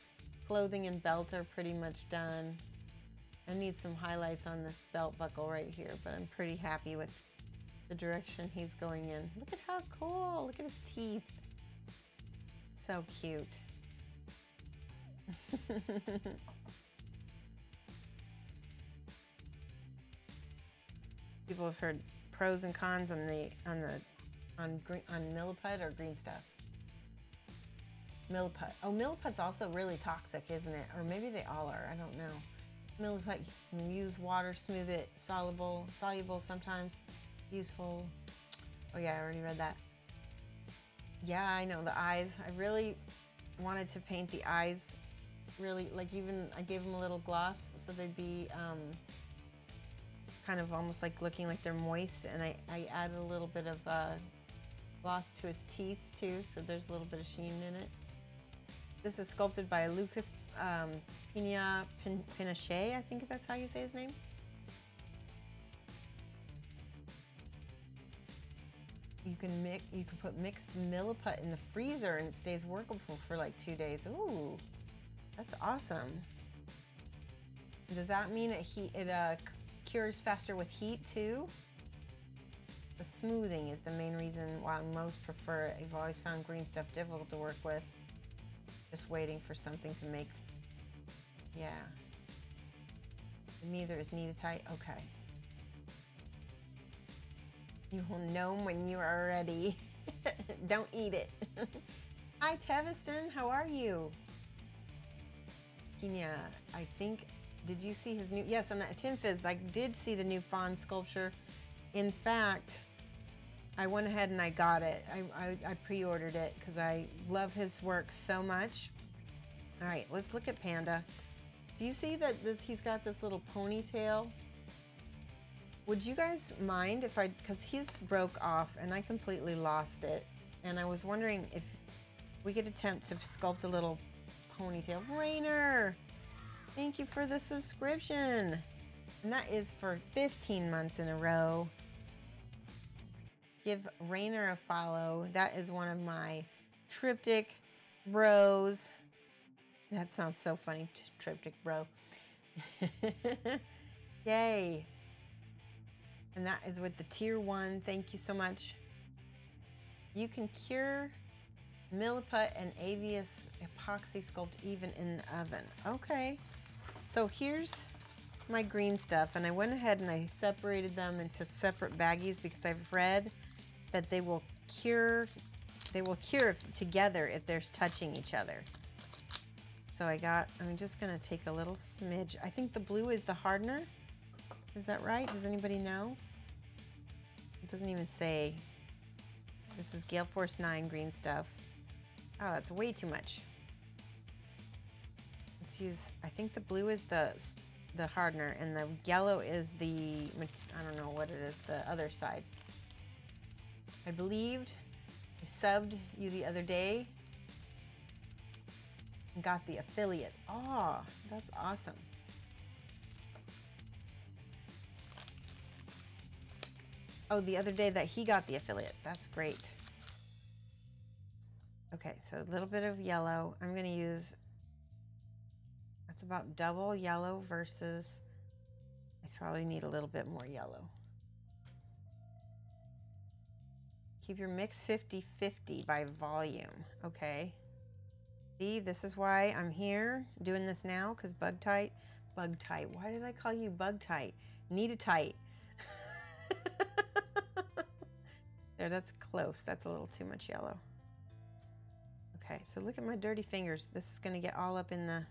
[SPEAKER 1] clothing and belt are pretty much done. I need some highlights on this belt buckle right here, but I'm pretty happy with the direction he's going in. Look at how cool. Look at his teeth. So cute. People have heard pros and cons on milliput or green stuff. Milliput. Oh, milliput's also really toxic, isn't it? Or maybe they all are. I don't know. Milliput, you can use water, smooth it, soluble sometimes, useful. Oh yeah, I already read that. Yeah, I know, the eyes. I really wanted to paint the eyes really, like even I gave them a little gloss so they'd be kind of almost like looking like they're moist, and I added a little bit of gloss to his teeth too, so there's a little bit of sheen in it. This is sculpted by Lucas Pinochet, I think that's how you say his name. You can put mixed milliput in the freezer and it stays workable for like 2 days. Ooh, that's awesome. Does that mean it cures faster with heat too? The smoothing is the main reason why I most prefer it. I've always found green stuff difficult to work with. Just waiting for something to make, yeah. Neither is kneaded tight, okay. You will know when you are ready. Don't eat it. Hi Teviston, how are you? Kenya, I think, did you see his new, yes, on Tin Fizz, I did see the new fawn sculpture. In fact, I went ahead and I got it. I pre-ordered it because I love his work so much. All right, let's look at Panda. Do you see that he's got this little ponytail? Would you guys mind if because his broke off and I completely lost it. And I was wondering if we could attempt to sculpt a little ponytail. Rainer, thank you for the subscription. And that is for 15 months in a row. Give Rainer a follow. That is one of my triptych bros. That sounds so funny, triptych bro. Yay. And that is with the tier 1. Thank you so much. You can cure milliput and avius epoxy sculpt even in the oven. Okay. So here's my green stuff, and I went ahead and I separated them into separate baggies because I've read that they will cure together if there's touching each other. So I'm just gonna take a little smidge. I think the blue is the hardener. Is that right? Does anybody know? It doesn't even say. This is Gale Force 9 green stuff. Oh, that's way too much. Let's use, I think the blue is the hardener and the yellow is the, I don't know what it is, the other side. I believed I subbed you the other day and got the affiliate. Oh, that's awesome. Oh, the other day that he got the affiliate. That's great. Okay, so a little bit of yellow. I'm going to use, that's about double yellow versus, I probably need a little bit more yellow. Keep your mix 50-50 by volume, okay? See, this is why I'm here doing this now, because bug tight. Why did I call you bug tight? Need a tight. There, that's close. That's a little too much yellow. Okay, so look at my dirty fingers. This is gonna get all up in the,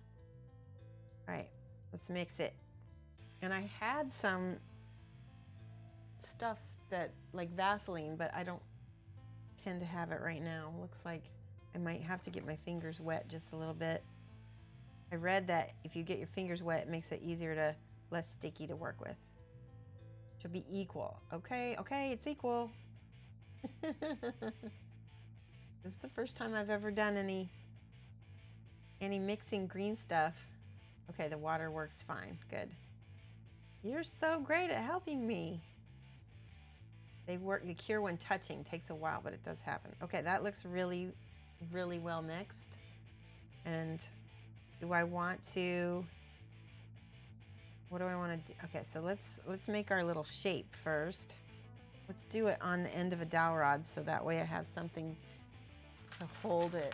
[SPEAKER 1] all right, let's mix it. And I had some stuff that, like Vaseline, but I don't tend to have it right now. Looks like I might have to get my fingers wet just a little bit. I read that if you get your fingers wet, it makes it less sticky to work with. Should be equal. Okay, it's equal. This is the first time I've ever done any mixing green stuff. Okay, the water works fine. Good. You're so great at helping me. They cure when touching. Takes a while, but it does happen. Okay, that looks really, really well mixed. And do I want to? What do I want to do? Okay, so let's make our little shape first. Let's do it on the end of a dowel rod, so that way I have something to hold it.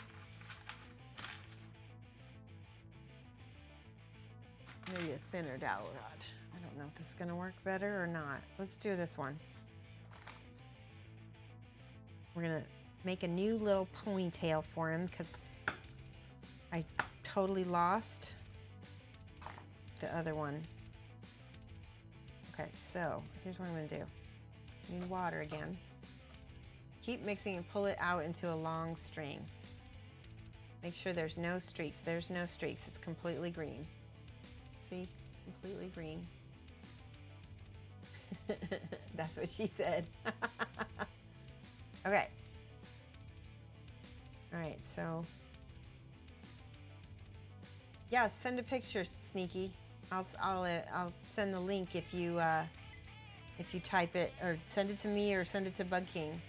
[SPEAKER 1] Maybe a thinner dowel rod. I don't know if this is going to work better or not. Let's do this one. We're going to make a new little ponytail for him because I totally lost the other one. Okay, so here's what I'm going to do. Need water again. Keep mixing and pull it out into a long string. Make sure there's no streaks. There's no streaks. It's completely green. See? Completely green. That's what she said. Okay. All right, so yeah, send a picture, Sneaky. I'll send the link if you type it, or send it to me, or send it to Bug King.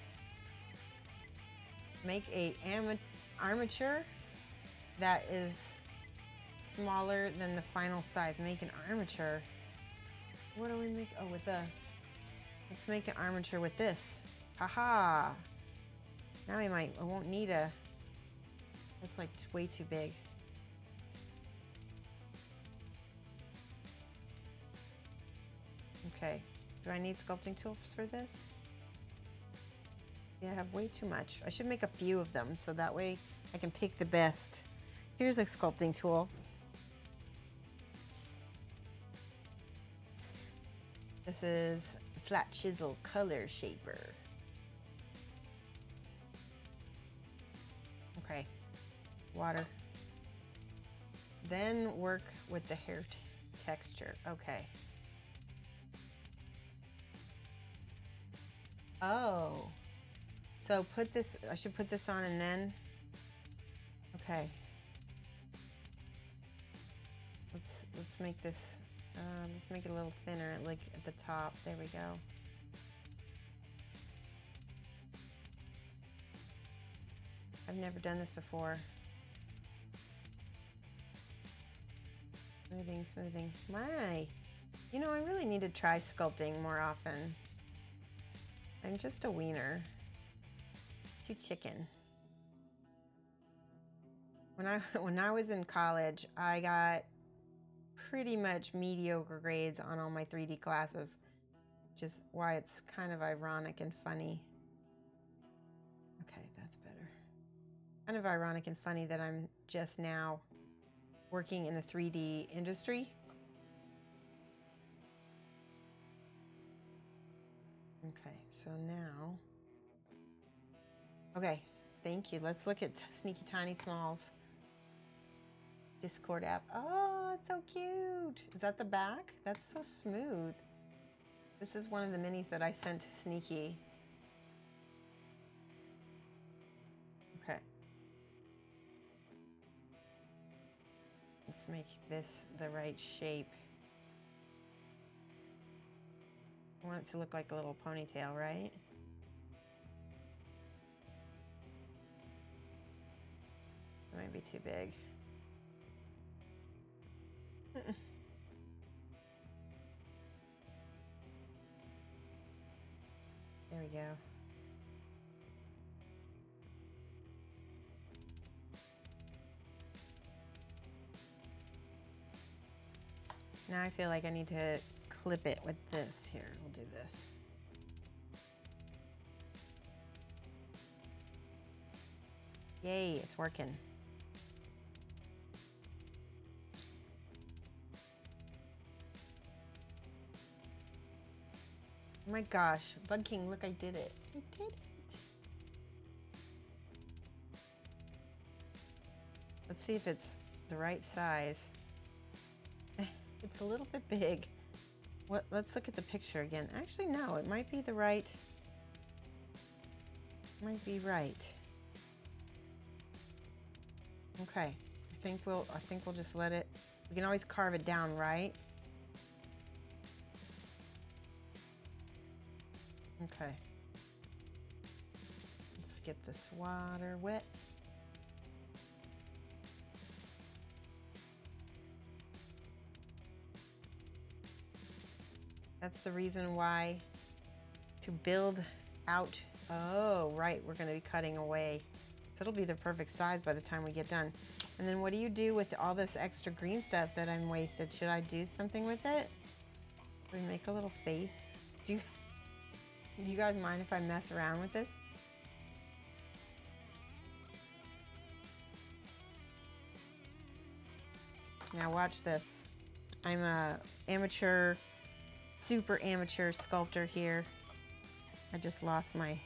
[SPEAKER 1] Make a armature that is smaller than the final size. Make an armature. What do we make? Oh, with the. Let's make an armature with this. Haha. Now I won't need a. That's like way too big. Okay. Do I need sculpting tools for this? Yeah, I have way too much. I should make a few of them so that way I can pick the best. Here's a sculpting tool. This is a flat chisel color shaper. Okay, water. Then work with the hair texture. Okay. Oh, so put this, I should put this on and then, okay. Let's make this, let's make it a little thinner, like at the top. There we go. I've never done this before. Smoothing, smoothing. My, you know, I really need to try sculpting more often. I'm just a wiener. Too chicken. When I was in college, I got pretty much mediocre grades on all my 3D classes, which is why it's kind of ironic and funny. Okay, that's better. Kind of ironic and funny that I'm just now working in a 3D industry. Okay, so now, okay, thank you. Let's look at Sneaky Tiny Smalls Discord app. Oh, it's so cute. Is that the back? That's so smooth. This is one of the minis that I sent to Sneaky. Okay. Let's make this the right shape. I want it to look like a little ponytail, right? It might be too big. There we go. Now I feel like I need to clip it with this. Here, we'll do this. Yay, it's working. Oh my gosh, Bug King, look, I did it. I did it. Let's see if it's the right size. It's a little bit big. Let's look at the picture again. Actually, no, it might be the right. Might be right. Okay, I think we'll just let it. We can always carve it down, right? Okay. get this water wet. That's the reason why to build out. Oh, right, we're going to be cutting away. So it'll be the perfect size by the time we get done. And then what do you do with all this extra green stuff that I'm wasted? Should I do something with it? We make a little face. Do you guys mind if I mess around with this? Now watch this. I'm a amateur, super amateur sculptor here. I just lost my,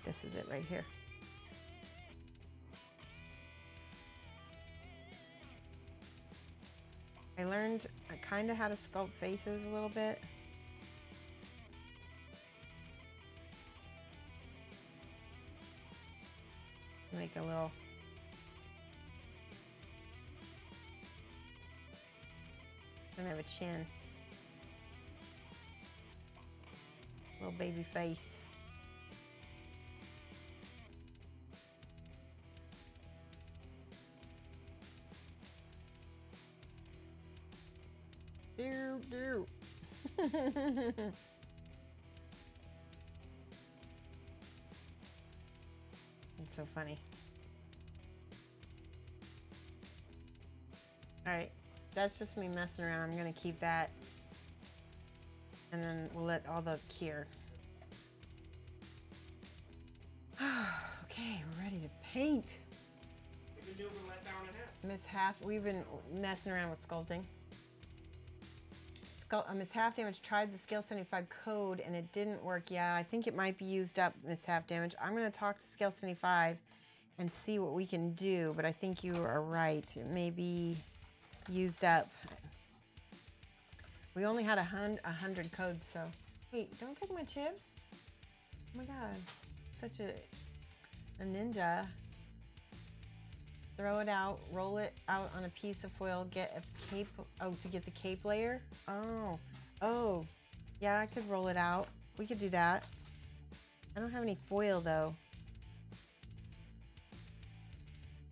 [SPEAKER 1] this is it right here. I learned kind of how to sculpt faces a little bit. Make a little, I don't have a chin. Little baby face. Do. It's so funny. All right, that's just me messing around. I'm gonna keep that, and then we'll let all the cure. Okay, we're ready to paint.
[SPEAKER 2] What have you been doing for the last hour and a half?
[SPEAKER 1] We've been messing around with sculpting. Miss Half Damage tried the Scale 75 code and it didn't work. Yeah, I think it might be used up, Miss Half Damage. I'm going to talk to Scale 75 and see what we can do, but I think you are right. It may be used up. We only had 100 codes, so. Wait, don't take my chips. Oh my God, such a ninja. Throw it out, roll it out on a piece of foil, get a cape, oh, to get the cape layer? Oh, yeah, I could roll it out. We could do that. I don't have any foil though.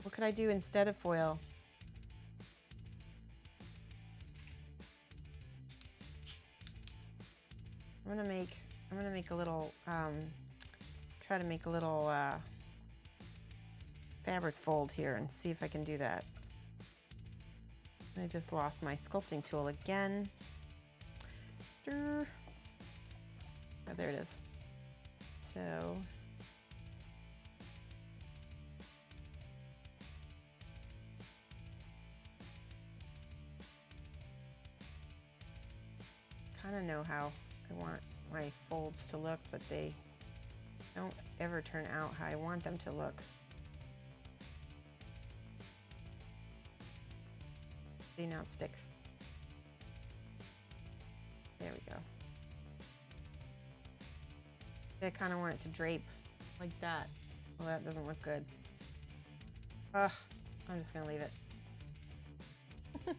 [SPEAKER 1] What could I do instead of foil? I'm gonna make a little, try to make a little, fabric fold here and see if I can do that. I just lost my sculpting tool again. Oh, there it is. So kind of know how I want my folds to look, but they don't ever turn out how I want them to look. See, now it sticks. There we go. I kind of want it to drape like that. Well, that doesn't look good. Ugh, I'm just gonna leave it.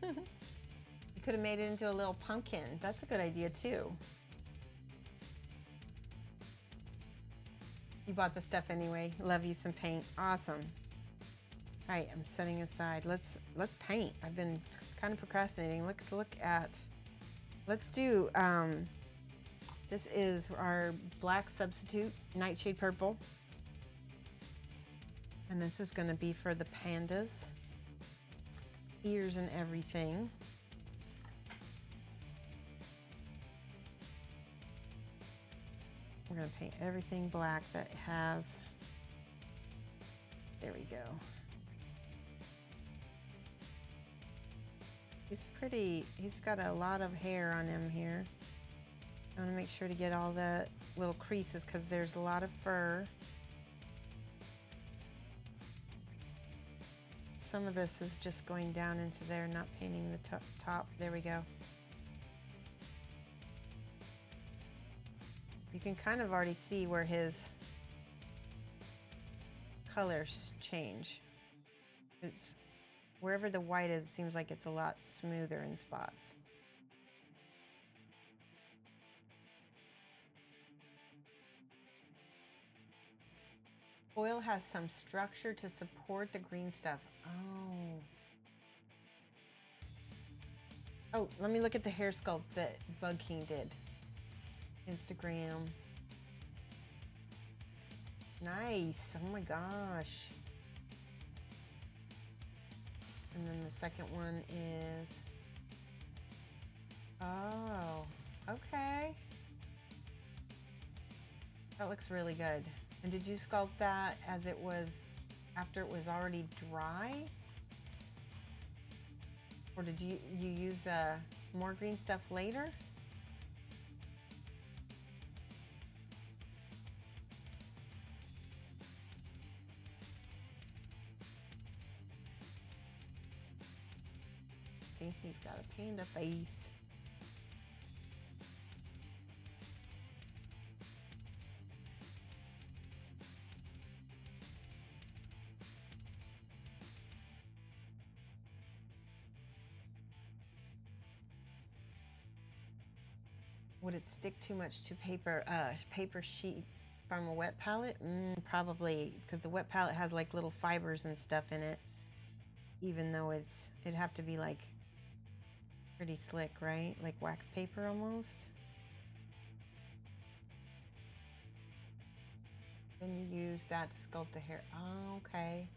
[SPEAKER 1] You could have made it into a little pumpkin. That's a good idea too. You bought the stuff anyway. Love you some paint. Awesome. All right, I'm setting aside. Let's paint. I've been kind of procrastinating. Let's do, this is our black substitute, Nightshade Purple. And this is gonna be for the pandas. Ears and everything. We're gonna paint everything black that has, there we go. He's pretty, he's got a lot of hair on him here. I want to make sure to get all the little creases because there's a lot of fur. Some of this is just going down into there, not painting the top. There we go. You can kind of already see where his colors change. It's wherever the white is, it seems like it's a lot smoother in spots. Foil has some structure to support the green stuff. Oh. Oh, let me look at the hair sculpt that Bug King did. Instagram. Nice. Oh my gosh. And then the second one is... Oh, okay. That looks really good. And did you sculpt that as it was, after it was already dry? Or did you use more green stuff later? See, he's got a panda face. Would it stick too much to paper sheet from a wet palette? Probably, because the wet palette has like little fibers and stuff in it. Even though it'd have to be like pretty slick, right? Like wax paper almost. Then you use that to sculpt the hair. Oh, okay.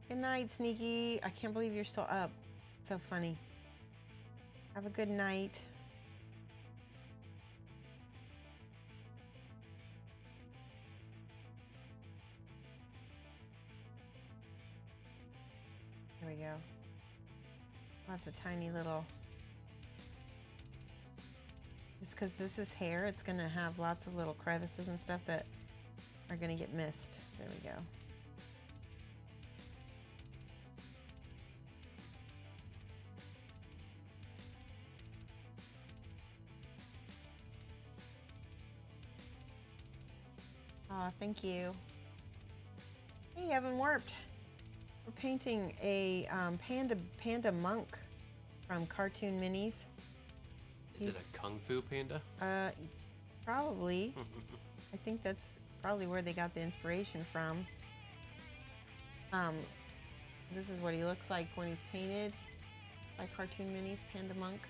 [SPEAKER 1] Good night, Sneaky. I can't believe you're still up. So funny. Have a good night. There we go. Lots of tiny little... Just because this is hair, it's going to have lots of little crevices and stuff that are going to get missed. There we go. Aw, thank you. Hey, you haven't warped. We're painting a Panda Monk from Cartoon Minis.
[SPEAKER 2] Is it a Kung Fu Panda?
[SPEAKER 1] Probably. I think that's probably where they got the inspiration from. This is what he looks like when he's painted by Cartoon Minis, Panda Monk.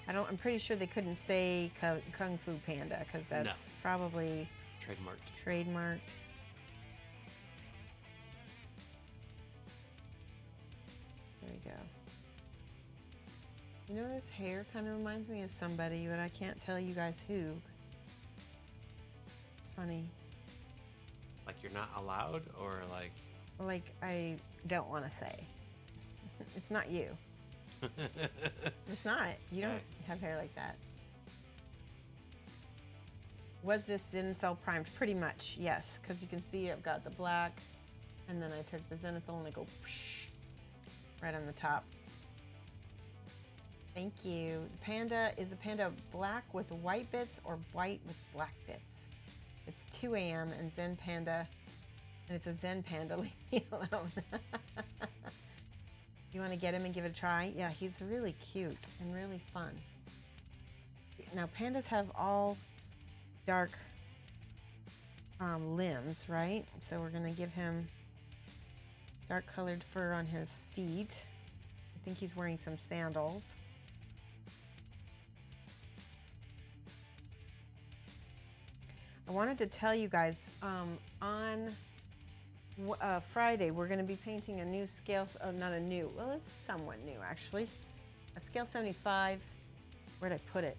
[SPEAKER 1] I'm pretty sure they couldn't say Kung Fu Panda because that's probably trademarked. There we go. You know, this hair kind of reminds me of somebody, but I can't tell you guys who. It's funny.
[SPEAKER 2] Like you're not allowed, or like?
[SPEAKER 1] Like I don't want to say. It's not you. It's not. You don't have hair like that. Was this zenithal primed? Pretty much, yes. Because you can see I've got the black, and then I took the zenithal and I go psh, right on the top. Thank you. The Panda, is the Panda black with white bits or white with black bits? It's 2 a.m. and Zen Panda, and it's a Zen Panda. Leave me alone. You want to get him and give it a try? Yeah, he's really cute and really fun. Now, pandas have all dark limbs, right? So we're going to give him dark colored fur on his feet. I think he's wearing some sandals. I wanted to tell you guys, on Friday, we're going to be painting a new scale, not a new, well, it's somewhat new actually. A scale 75, where'd I put it?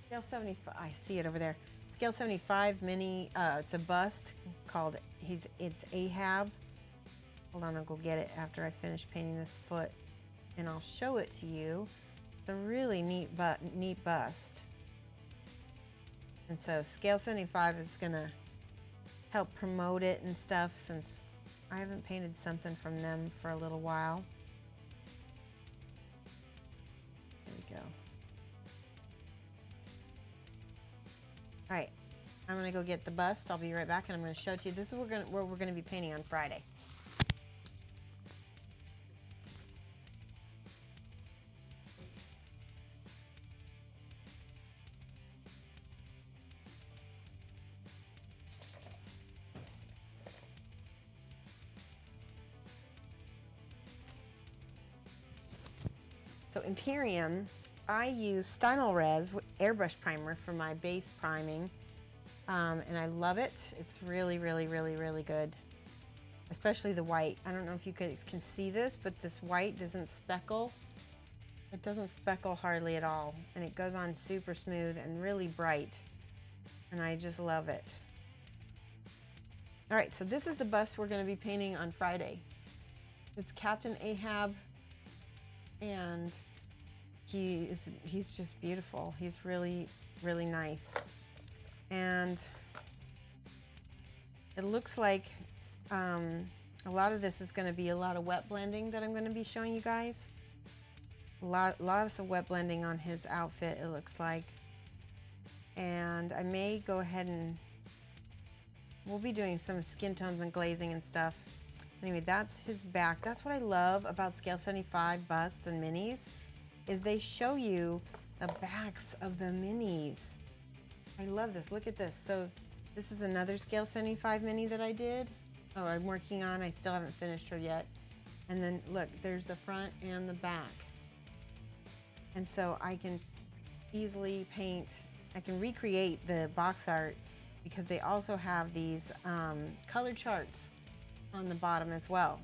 [SPEAKER 1] Scale 75, I see it over there. Scale 75 mini, it's a bust called, it's Ahab. Hold on, I'll go get it after I finish painting this foot and I'll show it to you. It's a really neat bust. And so scale 75 is gonna help promote it and stuff since I haven't painted something from them for a little while. There we go. All right, I'm gonna go get the bust. I'll be right back and I'm gonna show it to you. This is where we're gonna be painting on Friday. So Imperium, I use Stynol Res airbrush primer for my base priming, and I love it. It's really, really, really, really good, especially the white. I don't know if you guys can see this, but this white doesn't speckle. It doesn't speckle hardly at all, and it goes on super smooth and really bright, and I just love it. All right, so this is the bust we're going to be painting on Friday. It's Captain Ahab, and he's just beautiful. He's really, really nice. And it looks like a lot of this is going to be a lot of wet blending that I'm going to be showing you guys. Lots of wet blending on his outfit, it looks like. And I may go ahead and we'll be doing some skin tones and glazing and stuff. Anyway, that's his back. That's what I love about Scale 75 busts and minis, is they show you the backs of the minis. I love this. Look at this. So this is another Scale 75 mini that I did. Oh, I'm working on. I still haven't finished her yet. And then look, there's the front and the back. And so I can easily paint, I can recreate the box art because they also have these color charts on the bottom as well.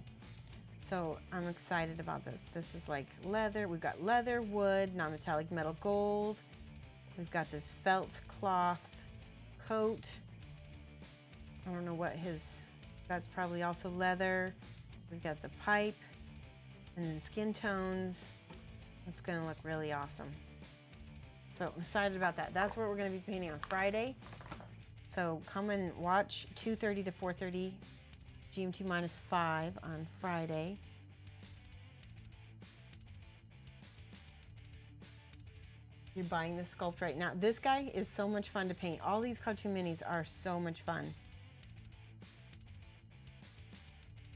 [SPEAKER 1] So I'm excited about this. This is like leather. We've got leather, wood, non-metallic metal gold. We've got this felt cloth coat. I don't know what his, that's probably also leather. We've got the pipe and then skin tones. It's gonna look really awesome. So I'm excited about that. That's what we're gonna be painting on Friday. So come and watch 2:30 to 4:30 GMT -5 on Friday. You're buying this sculpt right now. This guy is so much fun to paint. All these cartoon minis are so much fun.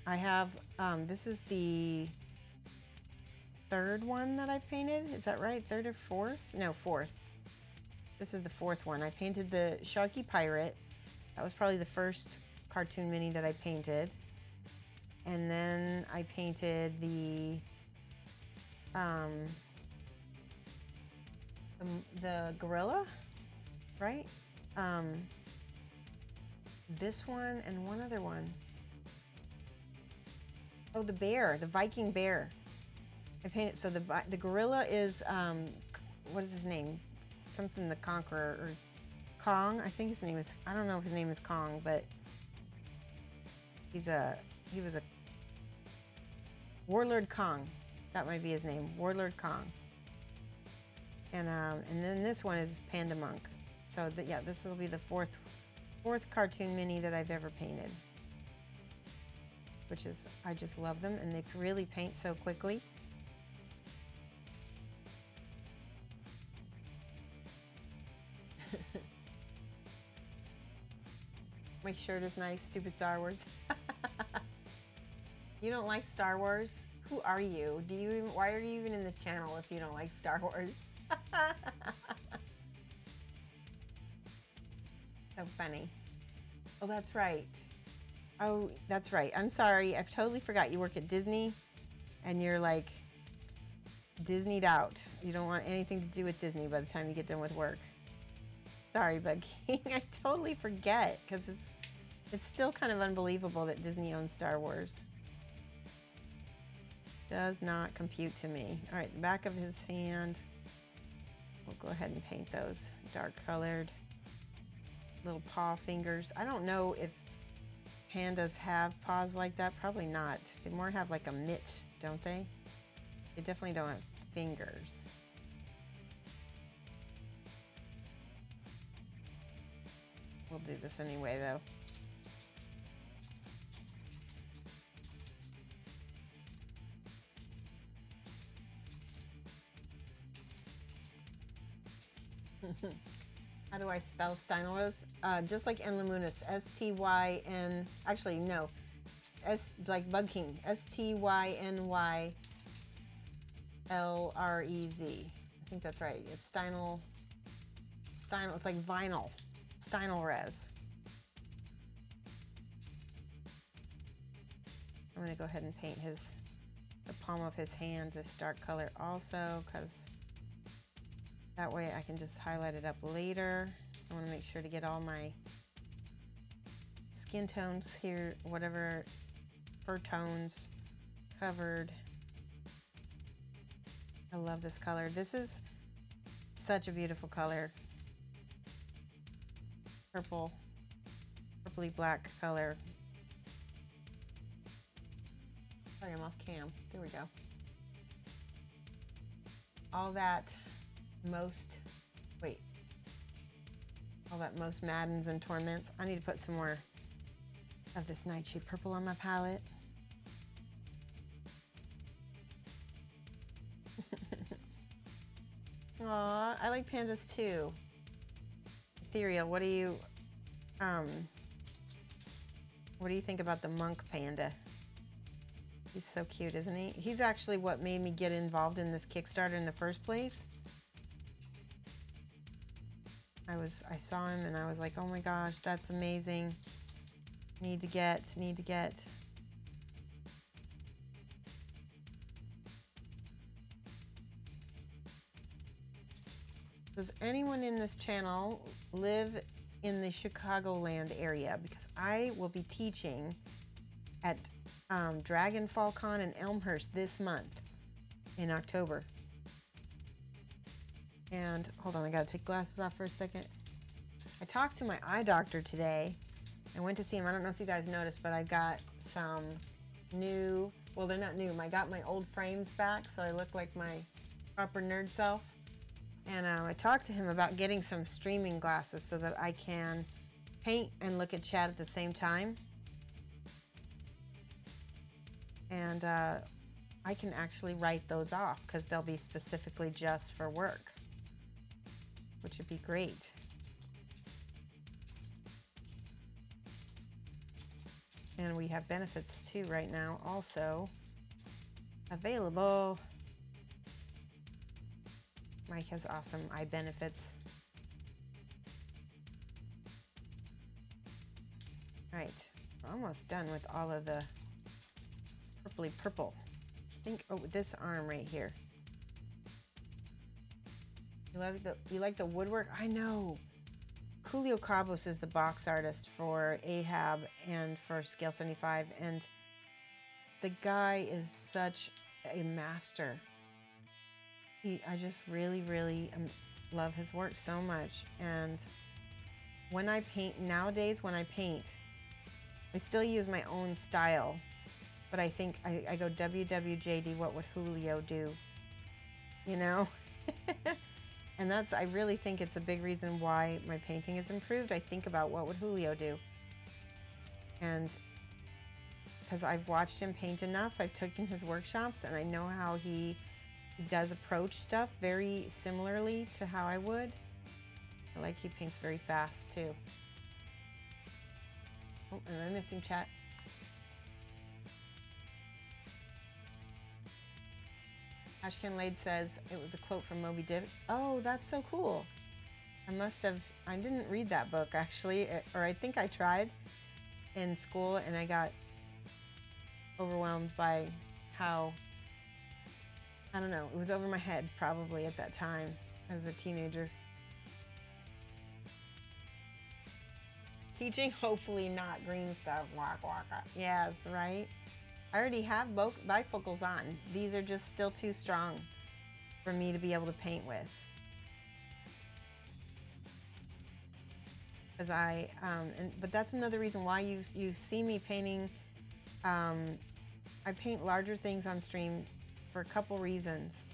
[SPEAKER 1] I have, this is the third one that I painted. Is that right? Third or fourth? No, fourth. This is the fourth one. I painted the Sharky Pirate. That was probably the first cartoon mini that I painted. And then I painted the gorilla, right? This one and one other one. Oh, the bear, the Viking bear. I painted, so the gorilla is, what is his name? Something the Conqueror, or Kong, I think his name is, I don't know if his name is Kong, but he was a Warlord Kong. That might be his name, Warlord Kong. And then this one is Panda Monk. So yeah, this will be the fourth cartoon mini that I've ever painted. Which is, I just love them, and they really paint so quickly. My shirt is nice, stupid Star Wars. You don't like Star Wars? Who are you? Why are you even in this channel if you don't like Star Wars? So funny. Oh, that's right. Oh, that's right. I'm sorry. I've totally forgot you work at Disney and you're like Disneyed out. You don't want anything to do with Disney by the time you get done with work. Sorry, Bug King. I totally forget because it's still kind of unbelievable that Disney owns Star Wars. Does not compute to me. All right, the back of his hand. We'll go ahead and paint those dark colored little paw fingers. I don't know if pandas have paws like that. Probably not. They more have like a mitt, don't they? They definitely don't have fingers. We'll do this anyway, though. How do I spell Stynol? Just like Enlemunis, S-T-Y-N, actually no, it's like Bug King, S-T-Y-N-Y-L-R-E-Z. I think that's right. It's Stynol, it's like vinyl, Stynol Res. I'm gonna go ahead and paint his the palm of his hand this dark color also, because that way I can just highlight it up later. I want to make sure to get all my skin tones here, whatever fur tones covered. I love this color. This is such a beautiful color. Purple, purpley black color. Sorry, I'm off cam. There we go. All that most maddens and torments. I need to put some more of this nightshade purple on my palette. Aw, I like pandas too. Ethereal, what do you think about the monk panda? He's so cute, isn't he? He's actually what made me get involved in this Kickstarter in the first place. I saw him and I was like, oh my gosh, that's amazing. Need to get. Does anyone in this channel live in the Chicagoland area? Because I will be teaching at Dragon Fall Con in Elmhurst this month in October. And hold on, I gotta take glasses off for a second. I talked to my eye doctor today. I went to see him. I don't know if you guys noticed, but I got some new, well, they're not new. I got my old frames back, so I look like my proper nerd self. And I talked to him about getting some streaming glasses so that I can paint and look at chat at the same time. And I can actually write those off because they'll be specifically just for work, which would be great. And we have benefits too right now also available. Mike has awesome eye benefits. All right, we're almost done with all of the purpley purple. I think, oh, this arm right here. You like the woodwork? I know. Julio Cabos is the box artist for Ahab and for Scale 75, and the guy is such a master. I just really, really love his work so much. And when I paint, nowadays when I paint, I still use my own style, but I think I go WWJD, what would Julio do? You know? And I really think it's a big reason why my painting has improved. I think about what would Julio do? And because I've watched him paint enough, I've taken his workshops and I know how he does approach stuff very similarly to how I would. I like he paints very fast too. Oh, am I missing chat? Ashken Lade says it was a quote from Moby Dick. Oh, that's so cool. I didn't read that book actually, or I think I tried in school and I got overwhelmed by how, I don't know, it was over my head probably at that time as a teenager. Teaching, hopefully not green stuff. Walk, walk. Yes, right? I already have bifocals on. These are just still too strong for me to be able to paint with. Because but that's another reason why you see me painting. I paint larger things on stream for a couple reasons.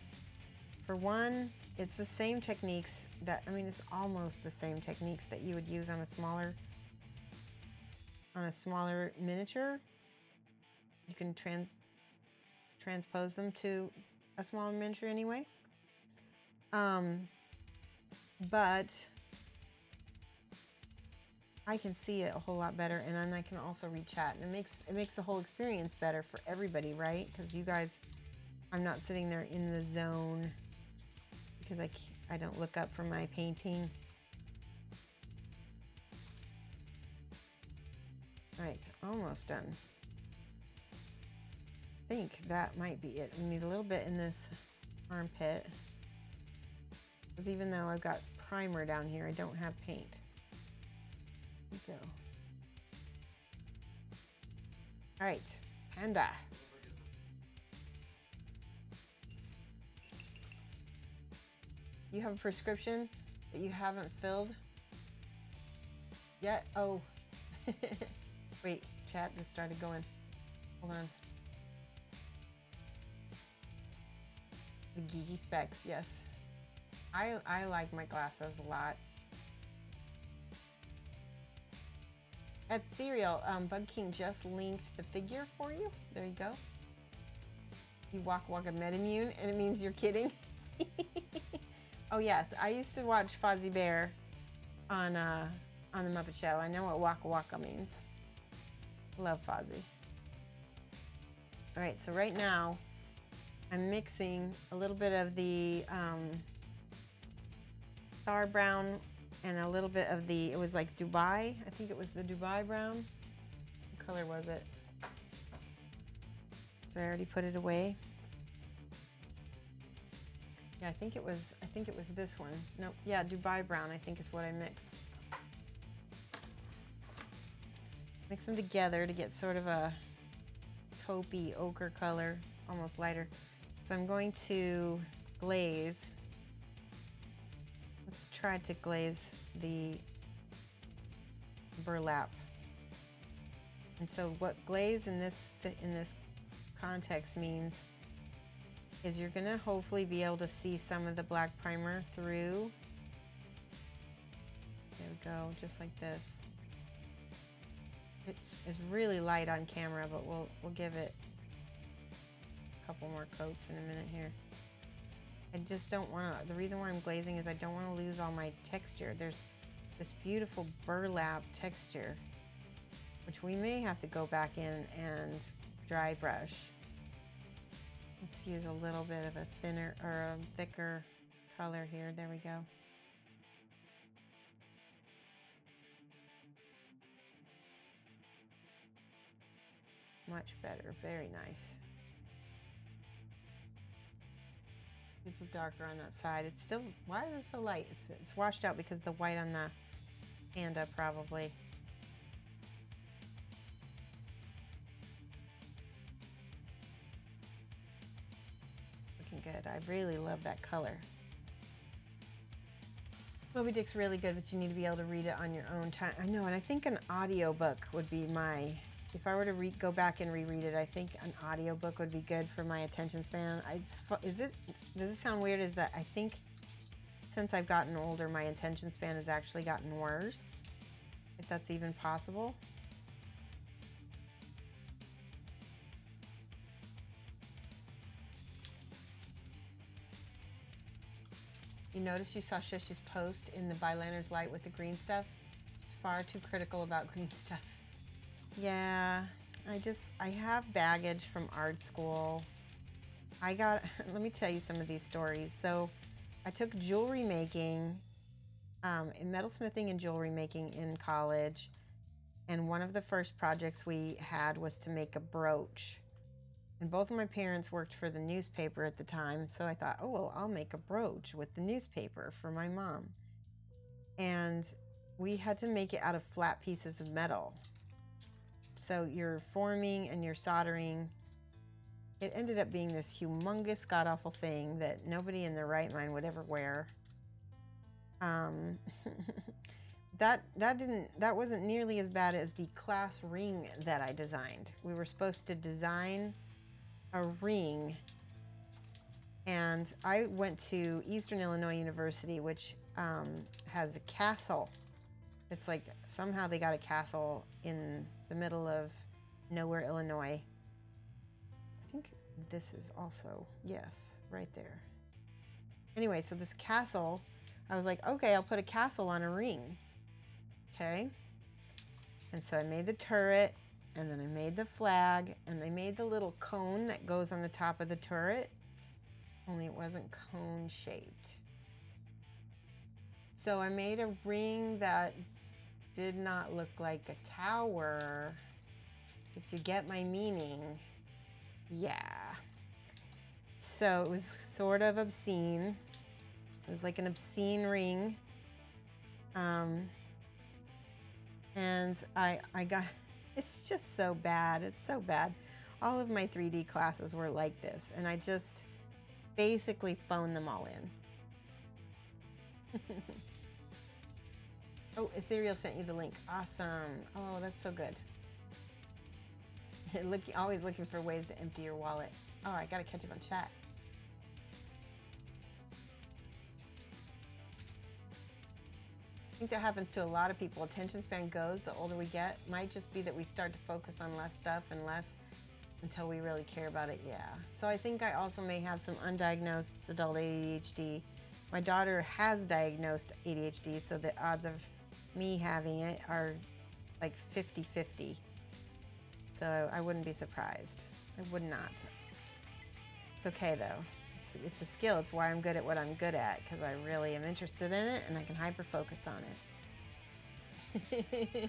[SPEAKER 1] For one, it's the same techniques it's almost the same techniques that you would use on a smaller miniature. You can transpose them to a smaller miniature anyway. But I can see it a whole lot better, and then I can also read chat, and it makes the whole experience better for everybody, right? Because you guys, I'm not sitting there in the zone because I don't look up from my painting. All right, almost done. think that might be it. We need a little bit in this armpit. Because even though I've got primer down here, I don't have paint. Here we go. All right, Panda. You have a prescription that you haven't filled yet? Oh, wait, chat just started going. Hold on. The geeky specs, yes. I like my glasses a lot. Ethereal, Bug King just linked the figure for you. There you go. You walk a MetaMune, and it means you're kidding. Oh yes, I used to watch Fozzie Bear on the Muppet Show. I know what Waka Waka means. Love Fozzie. All right, so right now I'm mixing a little bit of the Star Brown and a little bit of the, it was like Dubai. I think it was the Dubai brown. What color was it? Did I already put it away? Yeah, I think it was this one. Nope, yeah, Dubai brown I think is what I mixed. Mix them together to get sort of a taupey ochre color, almost lighter. So I'm going to glaze. Let's try to glaze the burlap. And so what glaze in this context means is you're gonna hopefully be able to see some of the black primer through. There we go, just like this. It's really light on camera, but we'll give it a couple more coats in a minute here. I just don't want to, the reason why I'm glazing is I don't want to lose all my texture. There's this beautiful burlap texture, which we may have to go back in and dry brush. Let's use a little bit of a thinner or a thicker color here. There we go. Much better, very nice. It's darker on that side. It's still, why is it so light? It's washed out because the white on the Panda probably. Looking good. I really love that color. Moby Dick's really good, but you need to be able to read it on your own time. I know, and I think an audiobook would be my, if I were to go back and reread it, I think an audiobook would be good for my attention span. Does it sound weird? Is that I think since I've gotten older, my attention span has actually gotten worse, if that's even possible. You notice you saw Shoshie's post in the By Lantern's Light with the green stuff? She's far too critical about green stuff. Yeah, I have baggage from art school. Let me tell you some of these stories. So I took jewelry making, metalsmithing and jewelry making in college. And one of the first projects we had was to make a brooch. And both of my parents worked for the newspaper at the time. So I thought, oh, well, I'll make a brooch with the newspaper for my mom. And we had to make it out of flat pieces of metal. So you're forming and you're soldering. It ended up being this humongous, god-awful thing that nobody in their right mind would ever wear. That wasn't nearly as bad as the class ring that I designed. We were supposed to design a ring, and I went to Eastern Illinois University, which has a castle. It's like somehow they got a castle in the middle of nowhere, Illinois. I think this is also, yes, right there. Anyway, so this castle, I was like, okay, I'll put a castle on a ring. Okay. And so I made the turret, and then I made the flag, and I made the little cone that goes on the top of the turret, only it wasn't cone shaped. So I made a ring that did not look like a tower, if you get my meaning. Yeah. So it was sort of obscene. It was like an obscene ring. And I got, it's just so bad. It's so bad. All of my 3D classes were like this, and I just basically phoned them all in. Oh, Ethereal sent you the link. Awesome. Oh, that's so good. Always looking for ways to empty your wallet. Oh, I gotta catch up on chat. I think that happens to a lot of people. Attention span goes the older we get. Might just be that we start to focus on less stuff and less until we really care about it. Yeah. So I think I also may have some undiagnosed adult ADHD. My daughter has diagnosed ADHD, so the odds of me having it are like 50-50. So I wouldn't be surprised. I would not. It's okay though. It's a skill. It's why I'm good at what I'm good at, because I really am interested in it and I can hyper focus on it.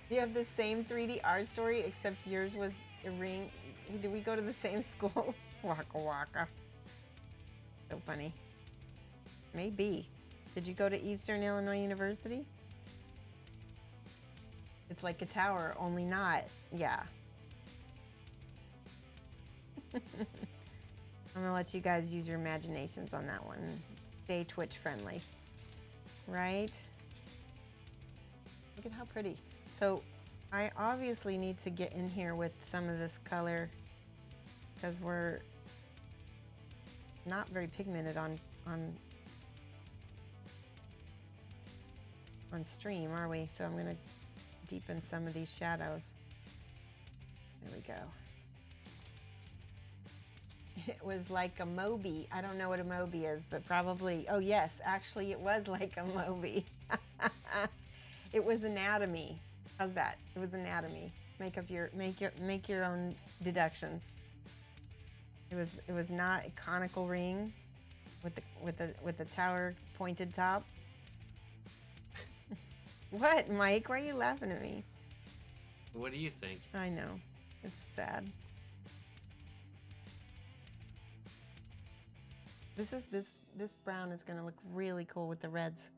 [SPEAKER 1] You have the same 3D art story, except yours was a ring. Did we go to the same school? Waka waka. So funny. Maybe. Did you go to Eastern Illinois University? It's like a tower, only not. Yeah. I'm gonna let you guys use your imaginations on that one. Stay Twitch friendly. Right? Look at how pretty. So I obviously need to get in here with some of this color because we're not very pigmented on stream, are we? So I'm gonna deepen some of these shadows. There we go. It was like a Moby. I don't know what a Moby is, but probably, oh yes, actually it was like a Moby. It was anatomy. How's that? It was anatomy. Make your own deductions. It was not a conical ring with the tower pointed top. What, Mike? Why are you laughing at me?
[SPEAKER 2] What do you think?
[SPEAKER 1] I know. It's sad. This brown is gonna look really cool with the reds.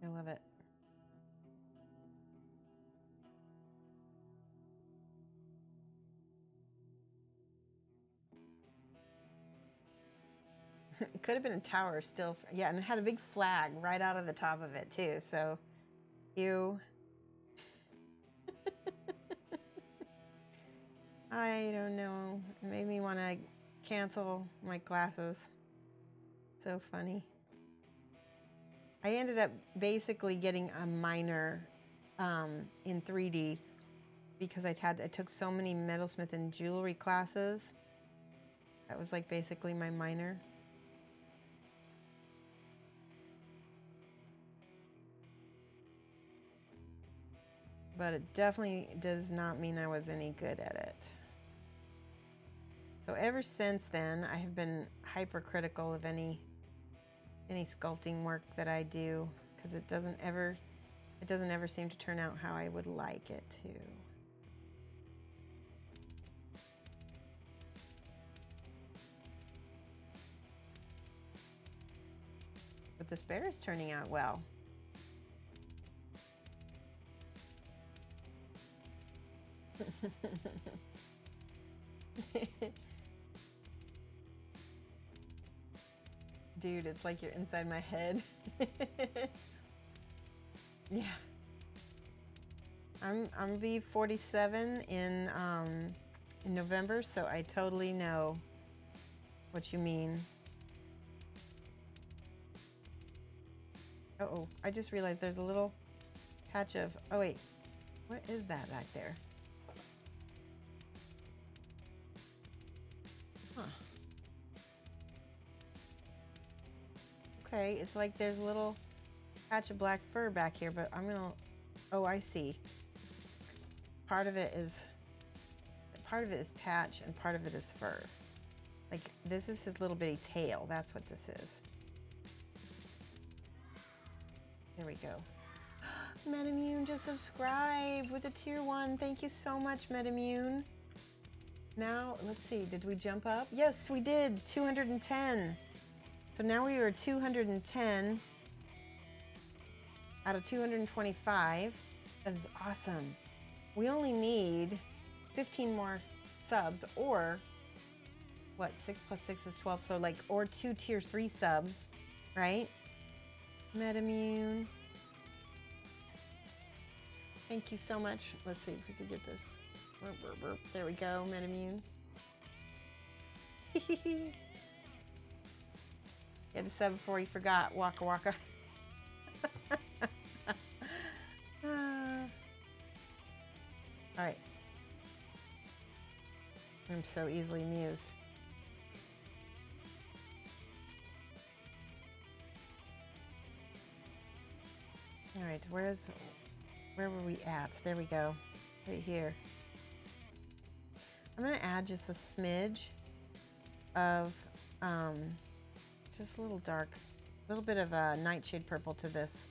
[SPEAKER 1] I love it. It could have been a tower still. Yeah, and it had a big flag right out of the top of it too. So, ew. I don't know. It made me want to cancel my classes. So funny. I ended up basically getting a minor in 3D because I took so many metalsmith and jewelry classes. That was like basically my minor. But it definitely does not mean I was any good at it. So ever since then, I have been hypercritical of any sculpting work that I do because it doesn't ever seem to turn out how I would like it to. But this bear is turning out well. Dude, it's like you're inside my head. Yeah. I'm gonna be 47 in November, so I totally know what you mean. Uh-oh, I just realized there's a little patch of, oh wait, what is that back there? Huh. Okay, it's like there's a little patch of black fur back here, but I'm gonna, oh, I see. Part of it is patch and part of it is fur. Like this is his little bitty tail. That's what this is. There we go. Metamune just subscribed with a tier 1. Thank you so much, Metamune. Now, let's see, did we jump up? Yes, we did, 210. So now we are 210 out of 225. That is awesome. We only need 15 more subs, or what, 6 plus 6 is 12, so like, or 2 tier 3 subs, right? Metamune. Thank you so much. Let's see if we can get this. Burp, burp, burp. There we go, Metamune. Get a sub before you forgot. Waka waka. All right. I'm so easily amused. All right, where were we at? There we go, right here. I'm gonna add just a smidge of, just a little dark, a little bit of a nightshade purple to this.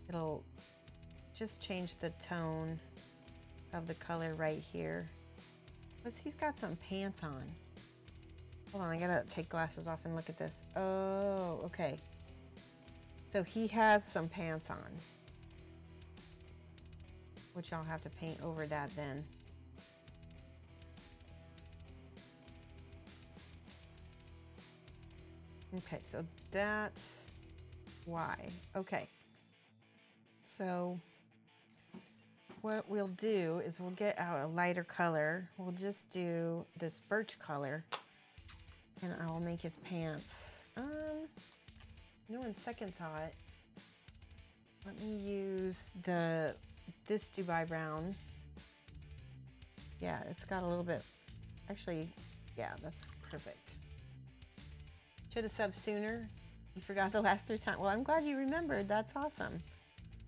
[SPEAKER 1] It'll just change the tone of the color right here. But he's got some pants on. Hold on, I gotta take glasses off and look at this. Oh, okay. So he has some pants on, which I'll have to paint over that then. Okay, so that's why. Okay. So what we'll do is we'll get out a lighter color. We'll just do this birch color, and I will make his pants. You know, in second thought, let me use this Dubai brown. Yeah, it's got a little bit, actually, yeah, that's perfect. Should have subbed sooner. You forgot the last 3 times. Well, I'm glad you remembered. That's awesome.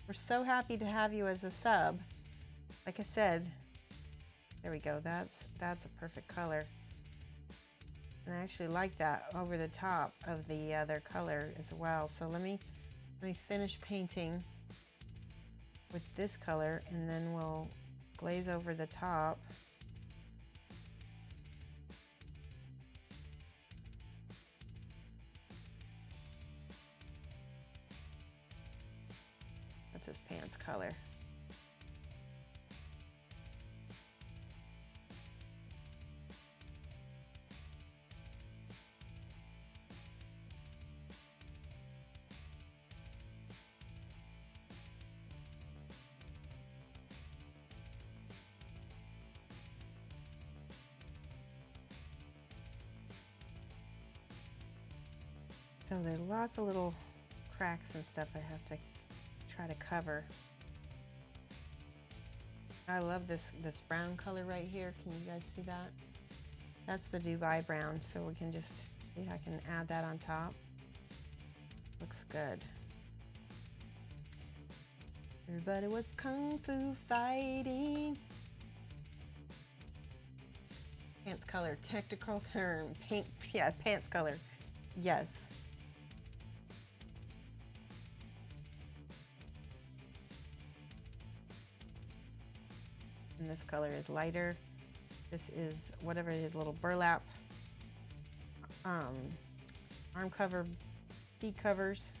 [SPEAKER 1] We're so happy to have you as a sub. Like I said, there we go. That's a perfect color. And I actually like that over the top of the other color as well. So let me finish painting with this color, and then we'll glaze over the top. That's his pants color. So there's lots of little cracks and stuff I have to try to cover. I love this brown color right here. Can you guys see that? That's the Dubai brown, so we can just see, I can add that on top. Looks good. Everybody was kung fu fighting. Pants color, technical term. Paint, yeah, pants color. Yes. And this color is lighter. This is whatever his little burlap arm cover, bead covers.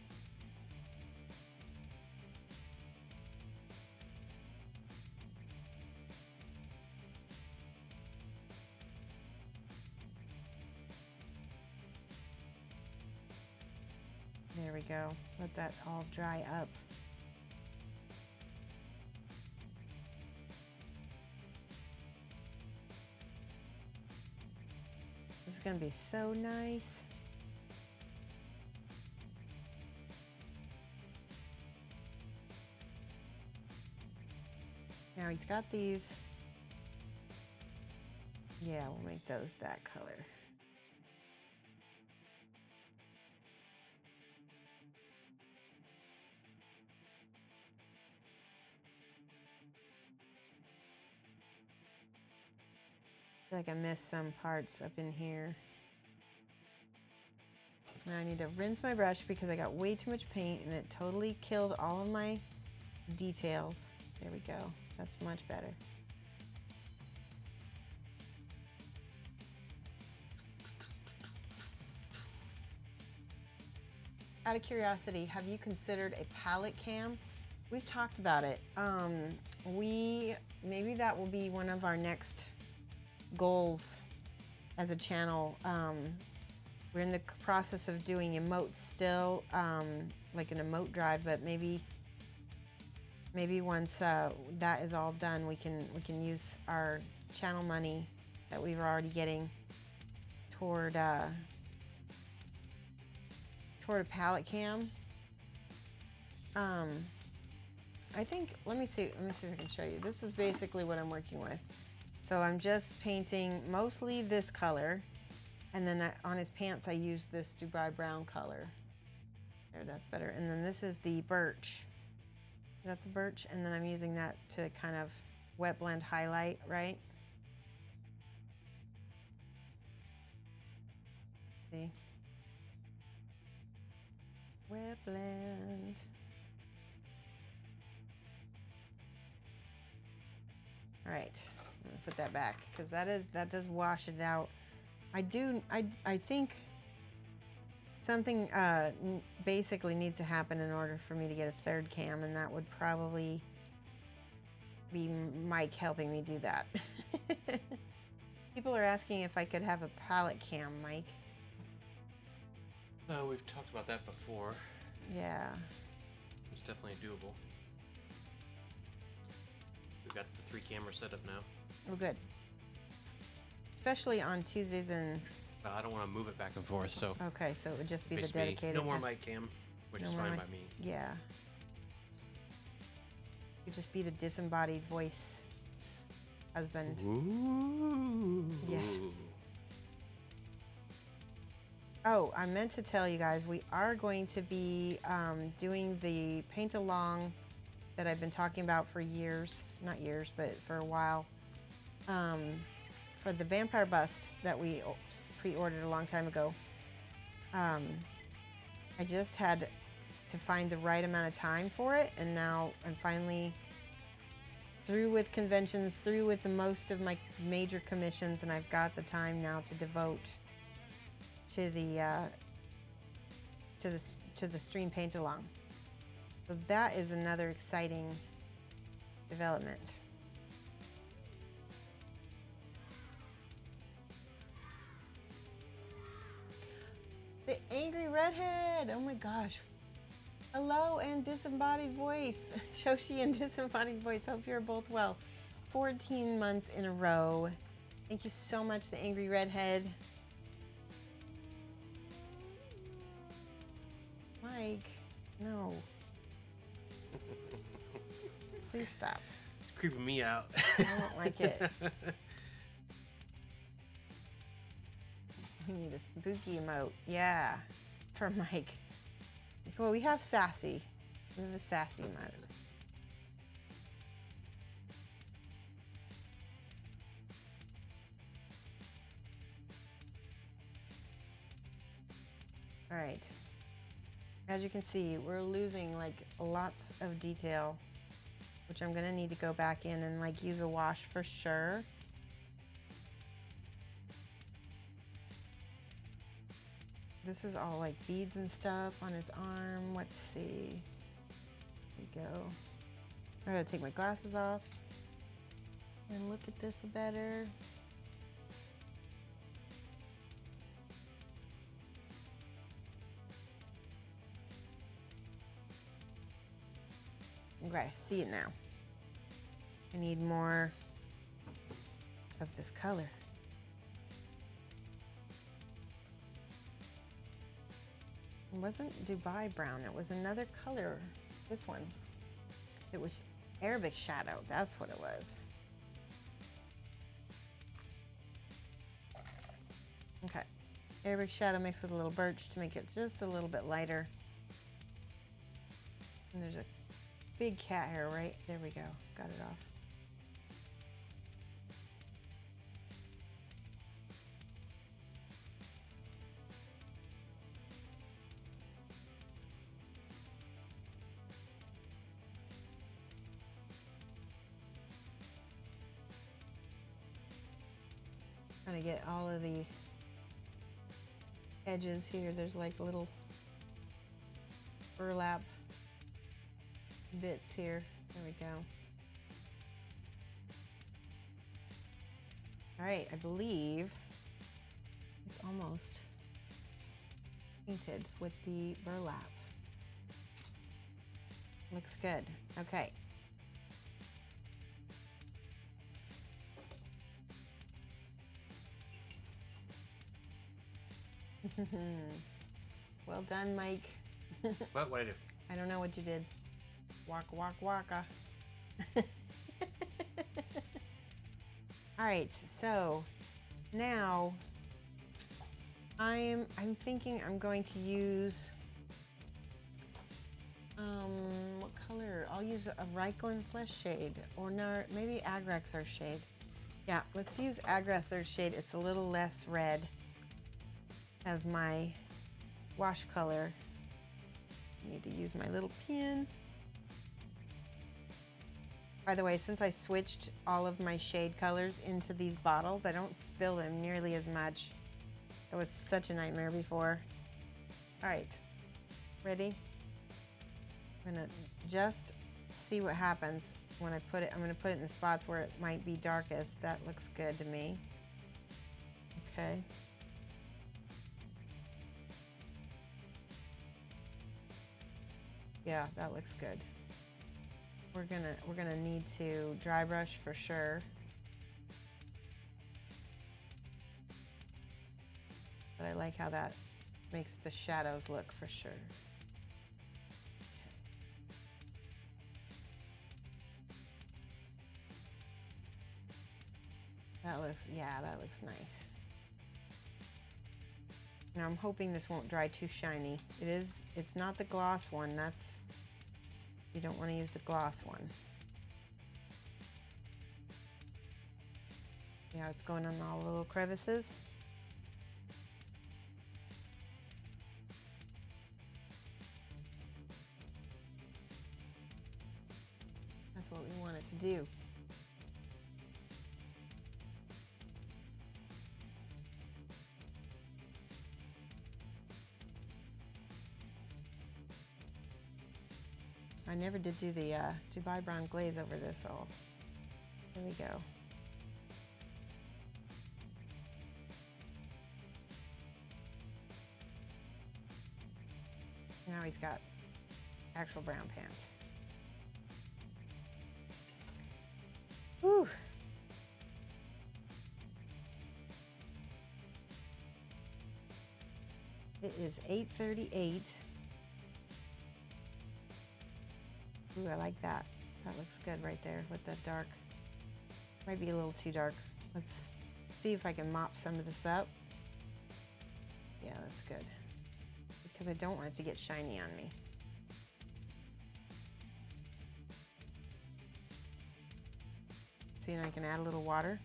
[SPEAKER 1] There we go. Let that all dry up. This is going to be so nice. Now he's got these. Yeah, we'll make those that color. I feel like I missed some parts up in here. Now I need to rinse my brush because I got way too much paint and it totally killed all of my details. There we go. That's much better. Out of curiosity, have you considered a palette cam? We've talked about it. Maybe that will be one of our next goals as a channel. We're in the process of doing emotes still, like an emote drive, but maybe once that is all done, we can use our channel money that we were already getting toward a palette cam. I think, let me see if I can show you. This is basically what I'm working with. So I'm just painting mostly this color, and then on his pants I used this Dubai brown color. There, that's better. And then this is the birch. Is that the birch? And then I'm using that to kind of wet blend highlight, right? See? Wet blend. All right, I'm gonna put that back because that does wash it out. I think something basically needs to happen in order for me to get a third cam, and that would probably be Mike helping me do that. People are asking if I could have a palette cam, Mike.
[SPEAKER 2] We've talked about that before.
[SPEAKER 1] Yeah.
[SPEAKER 2] It's definitely doable. We've got the 3 cameras set up now.
[SPEAKER 1] Oh, good. Especially on Tuesdays and...
[SPEAKER 2] I don't want to move it back and forth, so...
[SPEAKER 1] Okay, so it would just be the
[SPEAKER 2] basically
[SPEAKER 1] dedicated...
[SPEAKER 2] no more mic cam, which is fine by me.
[SPEAKER 1] Yeah. You'd just be the disembodied voice husband.
[SPEAKER 2] Ooh.
[SPEAKER 1] Yeah. Oh, I meant to tell you guys, we are going to be doing the paint along that I've been talking about for years, not years, but for a while, for the vampire bust that we pre-ordered a long time ago. I just had to find the right amount of time for it, and now I'm finally through with conventions, through with the most of my major commissions, and I've got the time now to devote to the stream paint along. So that is another exciting development. The angry redhead, oh my gosh. Hello and disembodied voice. Shoshie and disembodied voice, hope you're both well. 14 months in a row. Thank you so much, the angry redhead. Mike, no. Please stop.
[SPEAKER 2] It's creeping me out.
[SPEAKER 1] I don't like it. We need a spooky emote. Yeah, for Mike. Well, we have sassy. We have a sassy emote. All right. As you can see, we're losing like lots of detail, which I'm gonna need to go back in and like use a wash for sure. This is all like beads and stuff on his arm. Let's see. There we go. I gotta take my glasses off and look at this better. Okay, see it now. I need more of this color. It wasn't Dubai brown, it was another color. This one. It was Arabic shadow, that's what it was. Okay, Arabic shadow mixed with a little birch to make it just a little bit lighter. And there's a big cat hair, right? There we go, got it off. Trying to get all of the edges here. There's like little burlap bits here. There we go. All right, I believe it's almost painted with the burlap. Looks good. Okay. Well done, Mike.
[SPEAKER 2] What did I do?
[SPEAKER 1] I don't know what you did. Waka waka waka. All right, so now I'm thinking I'm going to use what color? I'll use a Reikland Flesh shade, or no, maybe Agrexar shade. Yeah, let's use Agrexar shade. It's a little less red as my wash color. I need to use my little pen. By the way, since I switched all of my shade colors into these bottles, I don't spill them nearly as much. It was such a nightmare before. All right, ready? I'm gonna just see what happens when I put it. I'm gonna put it in the spots where it might be darkest. That looks good to me. Okay. Yeah, that looks good. We're gonna need to dry brush for sure. But I like how that makes the shadows look for sure. That looks, yeah, that looks nice. Now I'm hoping this won't dry too shiny. It's not the gloss one. You don't want to use the gloss one. Yeah, it's going on all the little crevices. That's what we want it to do. I never did do the Dubai brown glaze over this, so here we go. Now he's got actual brown pants. Whew. It is 8:38. Ooh, I like that. That looks good right there with that dark. Might be a little too dark. Let's see if I can mop some of this up. Yeah, that's good. Because I don't want it to get shiny on me. See, and I can add a little water.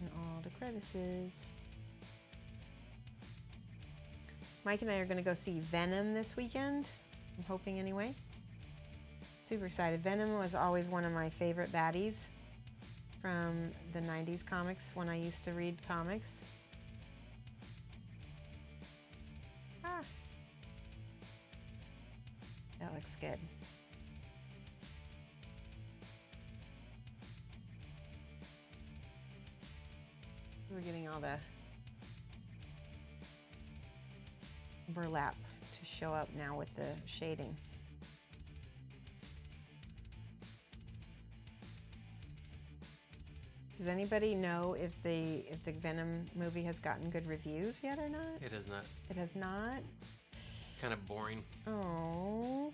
[SPEAKER 1] And all the crevices. Mike and I are going to go see Venom this weekend. I'm hoping anyway. Super excited. Venom was always one of my favorite baddies from the 90s comics when I used to read comics. Ah. That looks good. We're getting all the burlap to show up now with the shading. Does anybody know if the Venom movie has gotten good reviews yet or not?
[SPEAKER 2] It has not.
[SPEAKER 1] It has not?
[SPEAKER 2] Kind of boring.
[SPEAKER 1] Oh,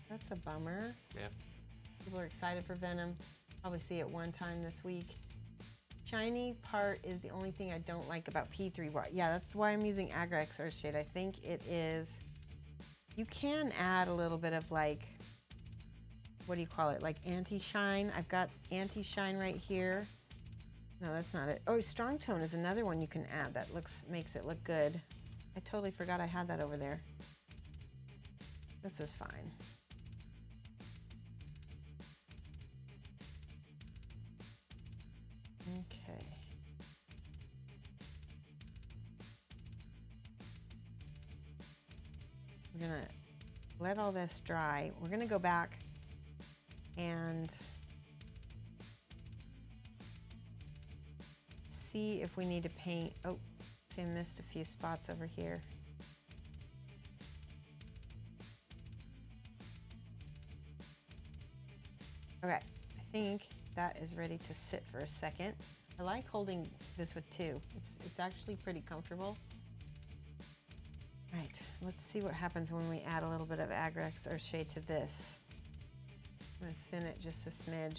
[SPEAKER 1] that's a bummer.
[SPEAKER 2] Yeah.
[SPEAKER 1] People are excited for Venom. Probably see it one time this week. Shiny part is the only thing I don't like about P3. Yeah, that's why I'm using Agrexar shade. I think it is, you can add a little bit of like, what do you call it? Like anti-shine. I've got anti-shine right here. No, that's not it. Oh, strong tone is another one you can add that makes it look good. I totally forgot I had that over there. This is fine. Okay. We're gonna let all this dry. We're gonna go back and see if we need to paint. Oh, see, I missed a few spots over here. Okay, I think that is ready to sit for a second. I like holding this with two. It's actually pretty comfortable. All right, let's see what happens when we add a little bit of Agrex or shade to this. I'm gonna thin it just a smidge.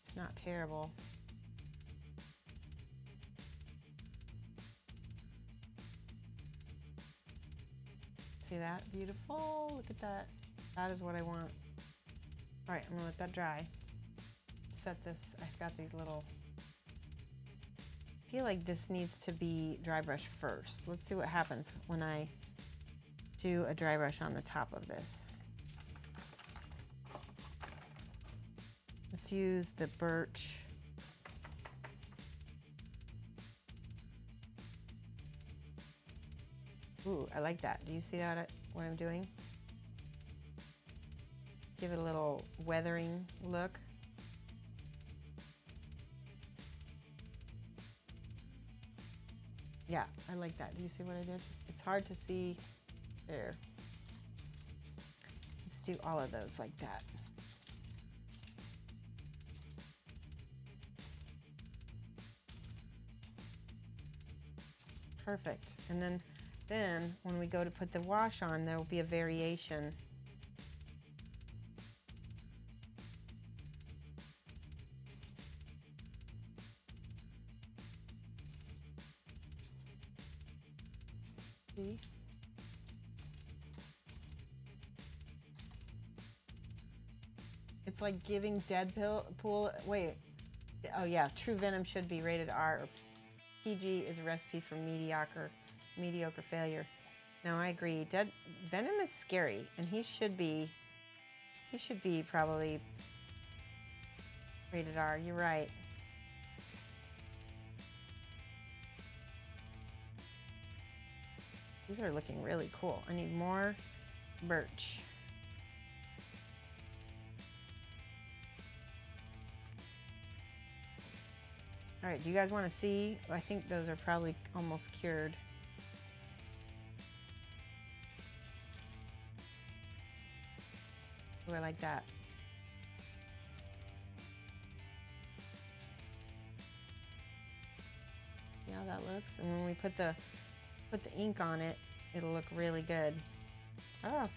[SPEAKER 1] It's not terrible. See that? Beautiful. Look at that. That is what I want. All right, I'm gonna let that dry. Set this, I've got these little, I feel like this needs to be dry brush first. Let's see what happens when I do a dry brush on the top of this. Let's use the birch. Ooh, I like that. Do you see that, what I'm doing? Give it a little weathering look. Yeah, I like that. Do you see what I did? It's hard to see there. Let's do all of those like that. Perfect. And then when we go to put the wash on, there will be a variation. See? It's like giving Deadpool, wait, oh yeah, True Venom should be rated R, or PG is a recipe for mediocre failure. No, I agree. Venom is scary, and he should be probably rated R. You're right. These are looking really cool. I need more birch. All right, do you guys want to see? I think those are probably almost cured. Ooh, I like that. See how that looks? And when we put the ink on it, it'll look really good. Oh.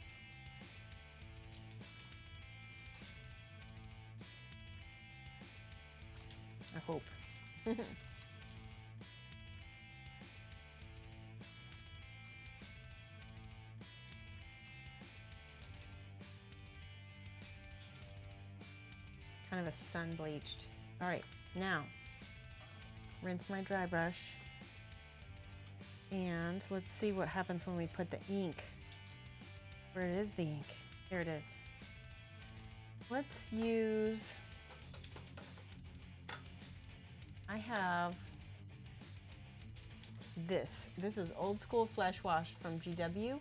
[SPEAKER 1] I hope. Kind of a sun bleached. All right, now rinse my dry brush, and let's see what happens when we put the ink. Where is the ink? There it is. Let's use, I have this. This is Old School Flesh Wash from GW,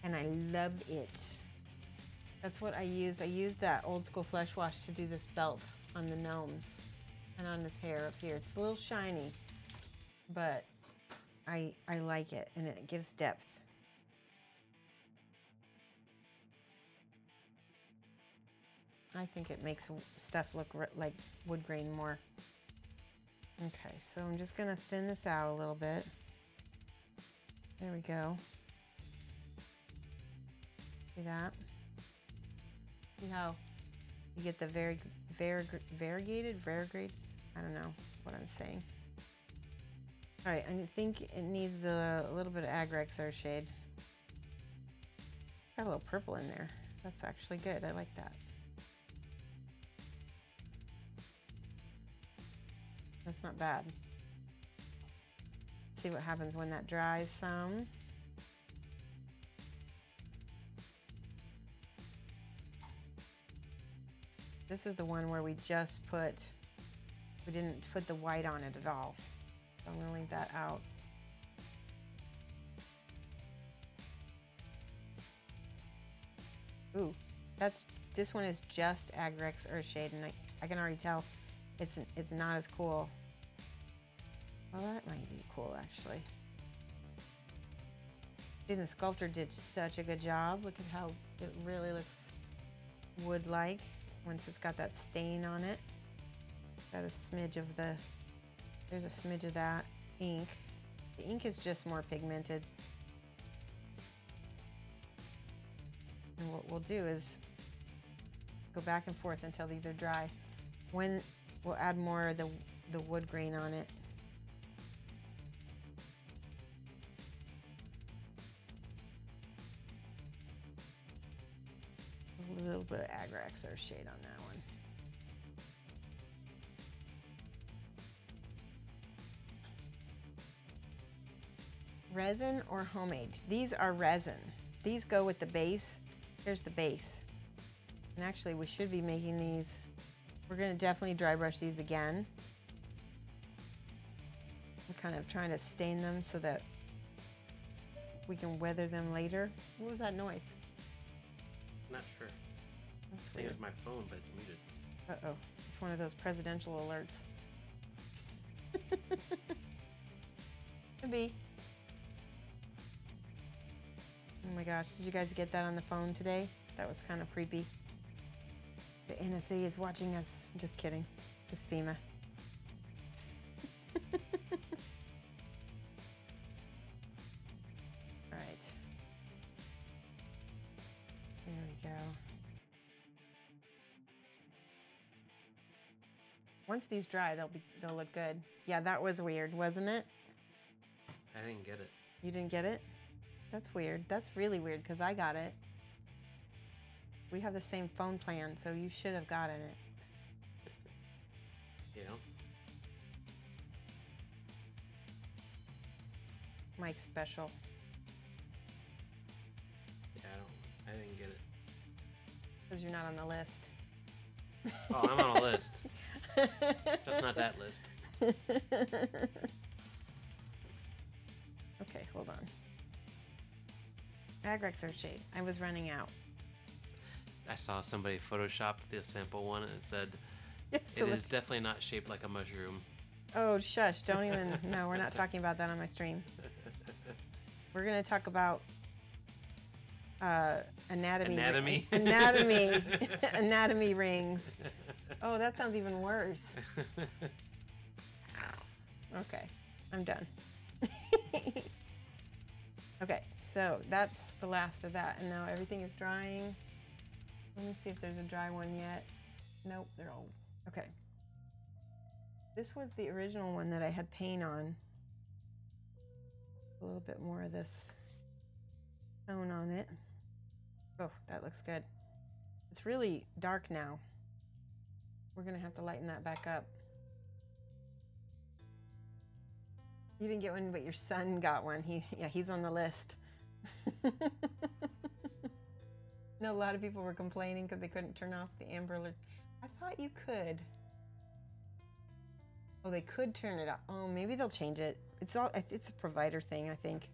[SPEAKER 1] and I love it. That's what I used. I used that Old School Flesh Wash to do this belt on the gnomes and on this hair up here. It's a little shiny, but I like it, and it gives depth. I think it makes stuff look like wood grain more. Okay, so I'm just gonna thin this out a little bit. There we go. See that? See how you get the variegated, I don't know what I'm saying. All right, I think it needs a little bit of Agrex or shade. Got a little purple in there. That's actually good. I like that. That's not bad. see what happens when that dries some. This is the one where we didn't put the white on it at all. So I'm gonna leave that out. Ooh, this one is just Agrex Earthshade, and I can already tell it's not as cool. Well, that might be cool actually. And the sculptor did such a good job. Look at how it really looks wood-like once it's got that stain on it. Got a smidge of there's a smidge of that ink. The ink is just more pigmented. And what we'll do is go back and forth until these are dry. When we'll add more of the wood grain on it. A little bit of Agrex Earthshade on that one. Resin or homemade? These are resin. These go with the base. Here's the base. And actually we should be making these, we're gonna definitely dry brush these again. I'm kind of trying to stain them so that we can weather them later. What was that noise?
[SPEAKER 2] Not sure.
[SPEAKER 1] That's
[SPEAKER 2] I think
[SPEAKER 1] weird.
[SPEAKER 2] it was my phone, but it's muted.
[SPEAKER 1] Uh-oh, it's one of those presidential alerts. Could be. Oh my gosh, did you guys get that on the phone today? That was kind of creepy. The NSA is watching us. I'm just kidding. Just FEMA. All right. There we go. Once these dry, they'll look good. Yeah, that was weird, wasn't it?
[SPEAKER 2] I didn't get it.
[SPEAKER 1] You didn't get it? That's weird. That's really weird because I got it. We have the same phone plan, so you should have gotten it.
[SPEAKER 2] You know?
[SPEAKER 1] Mike's special.
[SPEAKER 2] Yeah, I didn't get it.
[SPEAKER 1] Because you're not on the list.
[SPEAKER 2] Oh, I'm on a list. Just not that list.
[SPEAKER 1] Okay, hold on. Agrex Earthshade. I was running out.
[SPEAKER 2] I saw somebody Photoshopped the sample one and it said,
[SPEAKER 1] Yes,
[SPEAKER 2] it is definitely not shaped like a mushroom.
[SPEAKER 1] Oh, shush. Don't even. No, we're not talking about that on my stream. We're going to talk about anatomy. Anatomy. Anatomy rings. Oh, that sounds even worse. Okay, I'm done. Okay, so that's the last of that. And now everything is drying. Let me see if there's a dry one yet. Nope, they're all... Okay. This was the original one that I had paint on. A little bit more of this tone on it. Oh, that looks good. It's really dark now. We're gonna have to lighten that back up. You didn't get one, but your son got one. He's on the list. No, a lot of people were complaining because they couldn't turn off the Amber Alert. I thought you could. Oh, they could turn it off. Oh, maybe they'll change it. It's a provider thing, I think.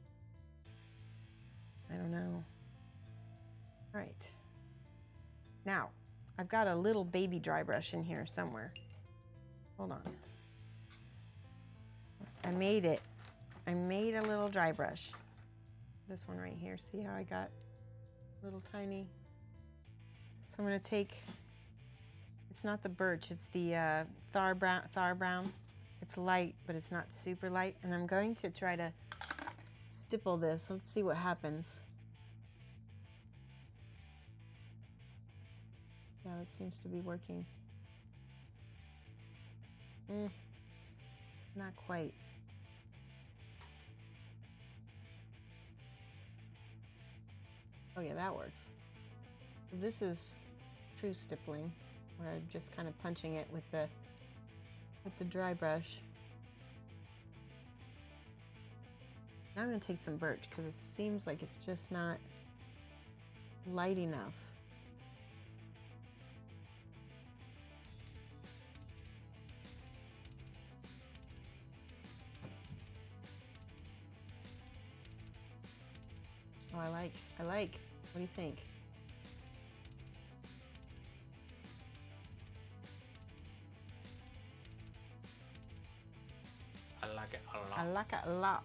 [SPEAKER 1] I don't know. All right. Now, I've got a little baby dry brush in here somewhere. Hold on. I made it. I made a little dry brush. This one right here. See how I got little tiny? So I'm going to take, it's not the birch, it's the Thar brown. It's light, but it's not super light. And I'm going to try to stipple this. Let's see what happens. Yeah, it seems to be working. Not quite. Oh yeah, that works. This is true stippling, where I'm just kind of punching it with the dry brush. Now I'm going to take some birch because it seems like it's just not light enough. Oh, I like. What do you think?
[SPEAKER 2] I like it a lot.
[SPEAKER 1] I like it a lot.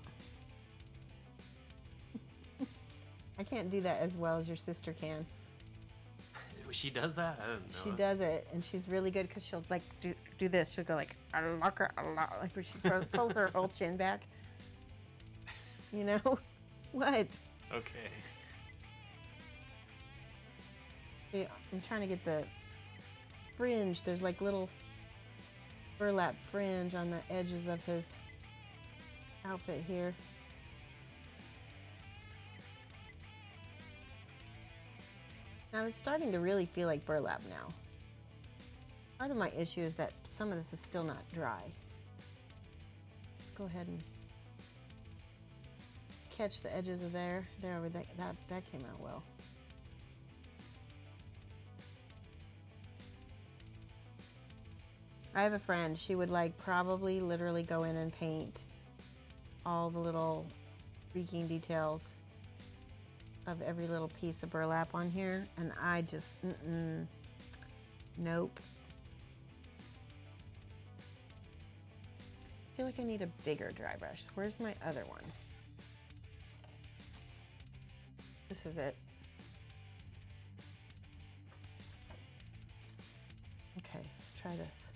[SPEAKER 1] I can't do that as well as your sister can.
[SPEAKER 2] She does that? I didn't know.
[SPEAKER 1] She does it, and she's really good because she'll like do this. She'll go like, I like it a lot, like where she pulls her whole chin back. You know? What?
[SPEAKER 2] Okay.
[SPEAKER 1] Yeah, I'm trying to get the fringe. There's like little burlap fringe on the edges of his outfit here. Now it's starting to really feel like burlap now. Part of my issue is that some of this is still not dry. Let's go ahead and catch the edges of there. There, that came out well. I have a friend, she would like probably literally go in and paint all the little freaking details of every little piece of burlap on here, and I just, nope. I feel like I need a bigger dry brush. Where's my other one? This is it. Okay, let's try this.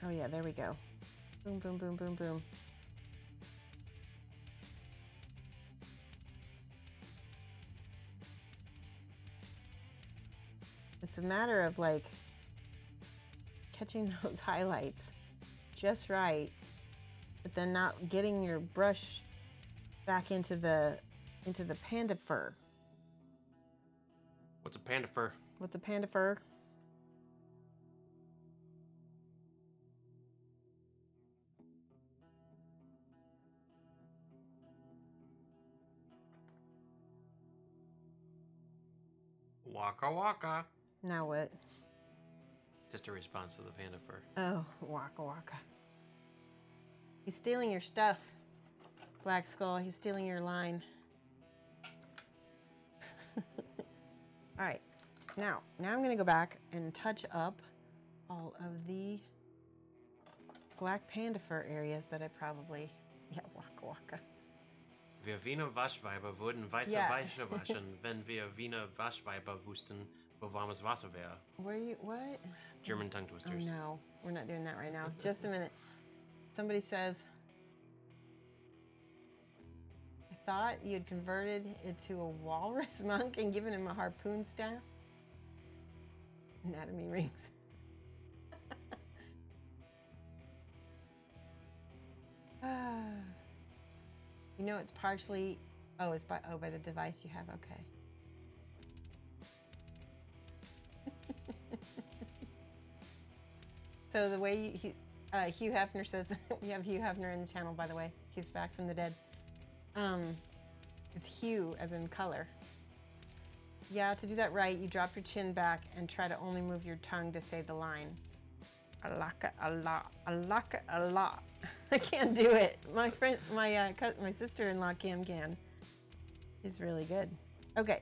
[SPEAKER 1] Oh yeah, there we go. Boom, boom, boom, boom, boom. It's a matter of like catching those highlights just right, but then not getting your brush back into the panda fur.
[SPEAKER 2] What's a panda fur?
[SPEAKER 1] What's a panda fur?
[SPEAKER 2] Waka waka.
[SPEAKER 1] Now what?
[SPEAKER 2] Just a response to the panda fur.
[SPEAKER 1] Oh, waka waka. He's stealing your stuff, Black Skull. He's stealing your line. All right, now I'm gonna go back and touch up all of the black panda fur areas that I probably, yeah, waka waka.
[SPEAKER 2] Wir Wiener Waschweiber wurden weiße Wäsche waschen, wenn wir Wiener Waschweiber wussten, wo warmes Wasser wäre.
[SPEAKER 1] Where are you, what?
[SPEAKER 2] German tongue twisters.
[SPEAKER 1] Oh no, we're not doing that right now. Just a minute. Somebody says, I thought you had converted it to a walrus monk and given him a harpoon staff. Anatomy rings. You know it's partially, oh, it's by the device you have, okay. So the way Hugh Hefner says, we have Hugh Hefner in the channel, by the way. He's back from the dead. It's hue as in color. Yeah, to do that right, you drop your chin back and try to only move your tongue to say the line. I like it a lot. I like it a lot. I can't do it. My friend, my sister-in-law Kim can. She's really good. Okay,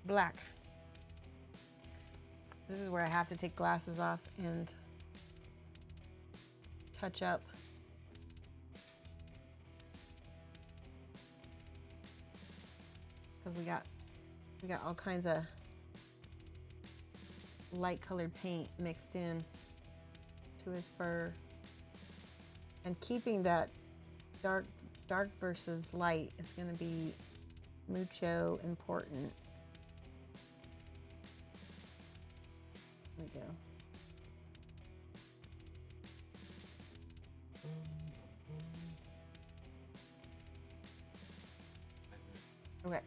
[SPEAKER 1] black. This is where I have to take glasses off and touch up. Because we got all kinds of light colored paint mixed in to his fur. And keeping that dark versus light is going to be mucho important. There we go. Okay.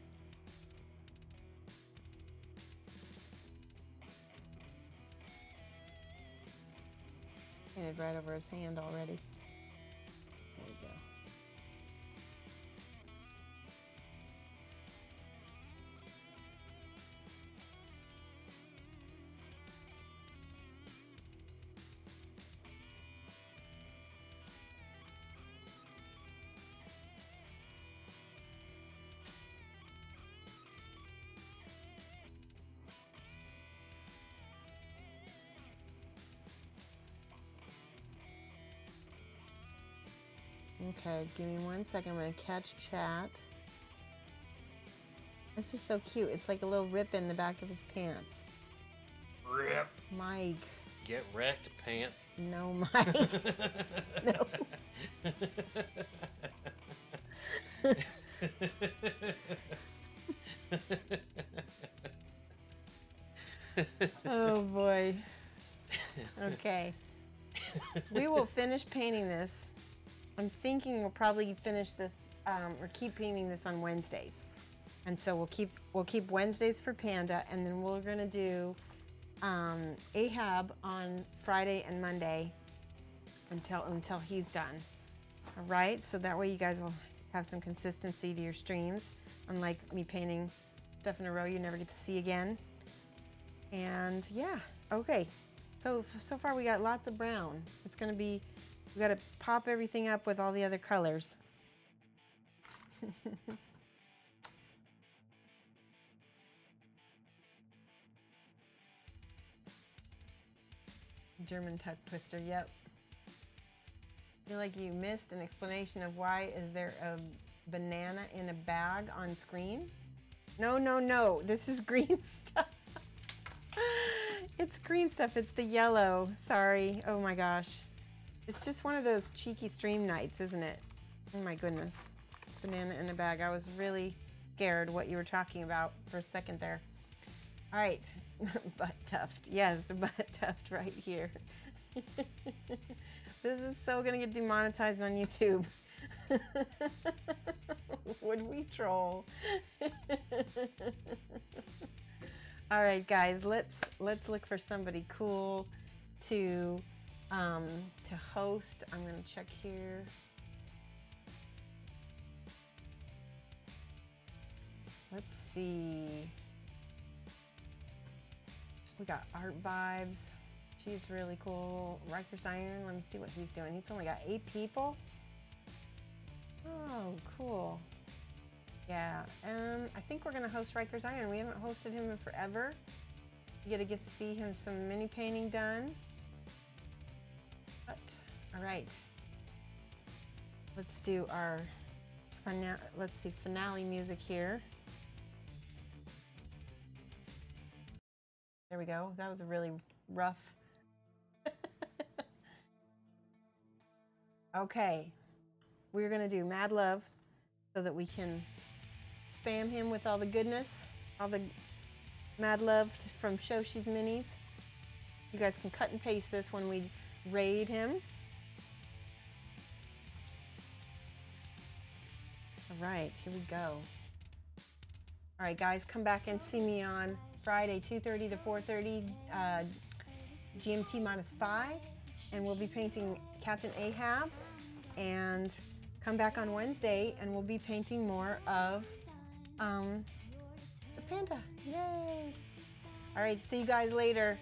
[SPEAKER 1] painted right over his hand already. There we go. Okay, give me 1 second. I'm going to catch chat. This is so cute. It's like a little rip in the back of his pants.
[SPEAKER 2] Rip.
[SPEAKER 1] Mike.
[SPEAKER 2] Get wrecked, pants.
[SPEAKER 1] No, Mike. No. Oh, boy. Okay. We will finish painting this. I'm thinking we'll probably finish this or keep painting this on Wednesdays, and so we'll keep Wednesdays for Panda, and then we're gonna do Ahab on Friday and Monday until he's done. All right, so that way you guys will have some consistency to your streams, unlike me painting stuff in a row you never get to see again. And yeah, okay. So far we got lots of brown. It's gonna be. We gotta pop everything up with all the other colors. German tuck twister, yep. I feel like you missed an explanation of why is there a banana in a bag on screen? No, no, no, this is green stuff. It's green stuff, it's the yellow, sorry, oh my gosh. It's just one of those cheeky stream nights, isn't it? Oh my goodness. Banana in a bag. I was really scared what you were talking about for a second there. All right, butt tuft. Yes, butt tuft right here. This is so gonna get demonetized on YouTube. Would we troll? All right, guys, let's look for somebody cool to host. I'm gonna check here. Let's see. We got Art Vibes. She's really cool. Riker's Iron. Let me see what he's doing. He's only got 8 people. Oh, cool. Yeah. I think we're gonna host Riker's Iron. We haven't hosted him in forever. You get to see him some mini painting done. But, all right. Let's do our finale music here. There we go. That was a really rough. Okay, we're gonna do Mad Love so that we can spam him with all the goodness, all the Mad Love from Shoshie's Minis. You guys can cut and paste this when we raid him. All right, here we go. All right, guys, come back and see me on Friday, 2:30 to 4:30, GMT -5, and we'll be painting Captain Ahab. And come back on Wednesday, and we'll be painting more of the Panda. Yay! All right, see you guys later.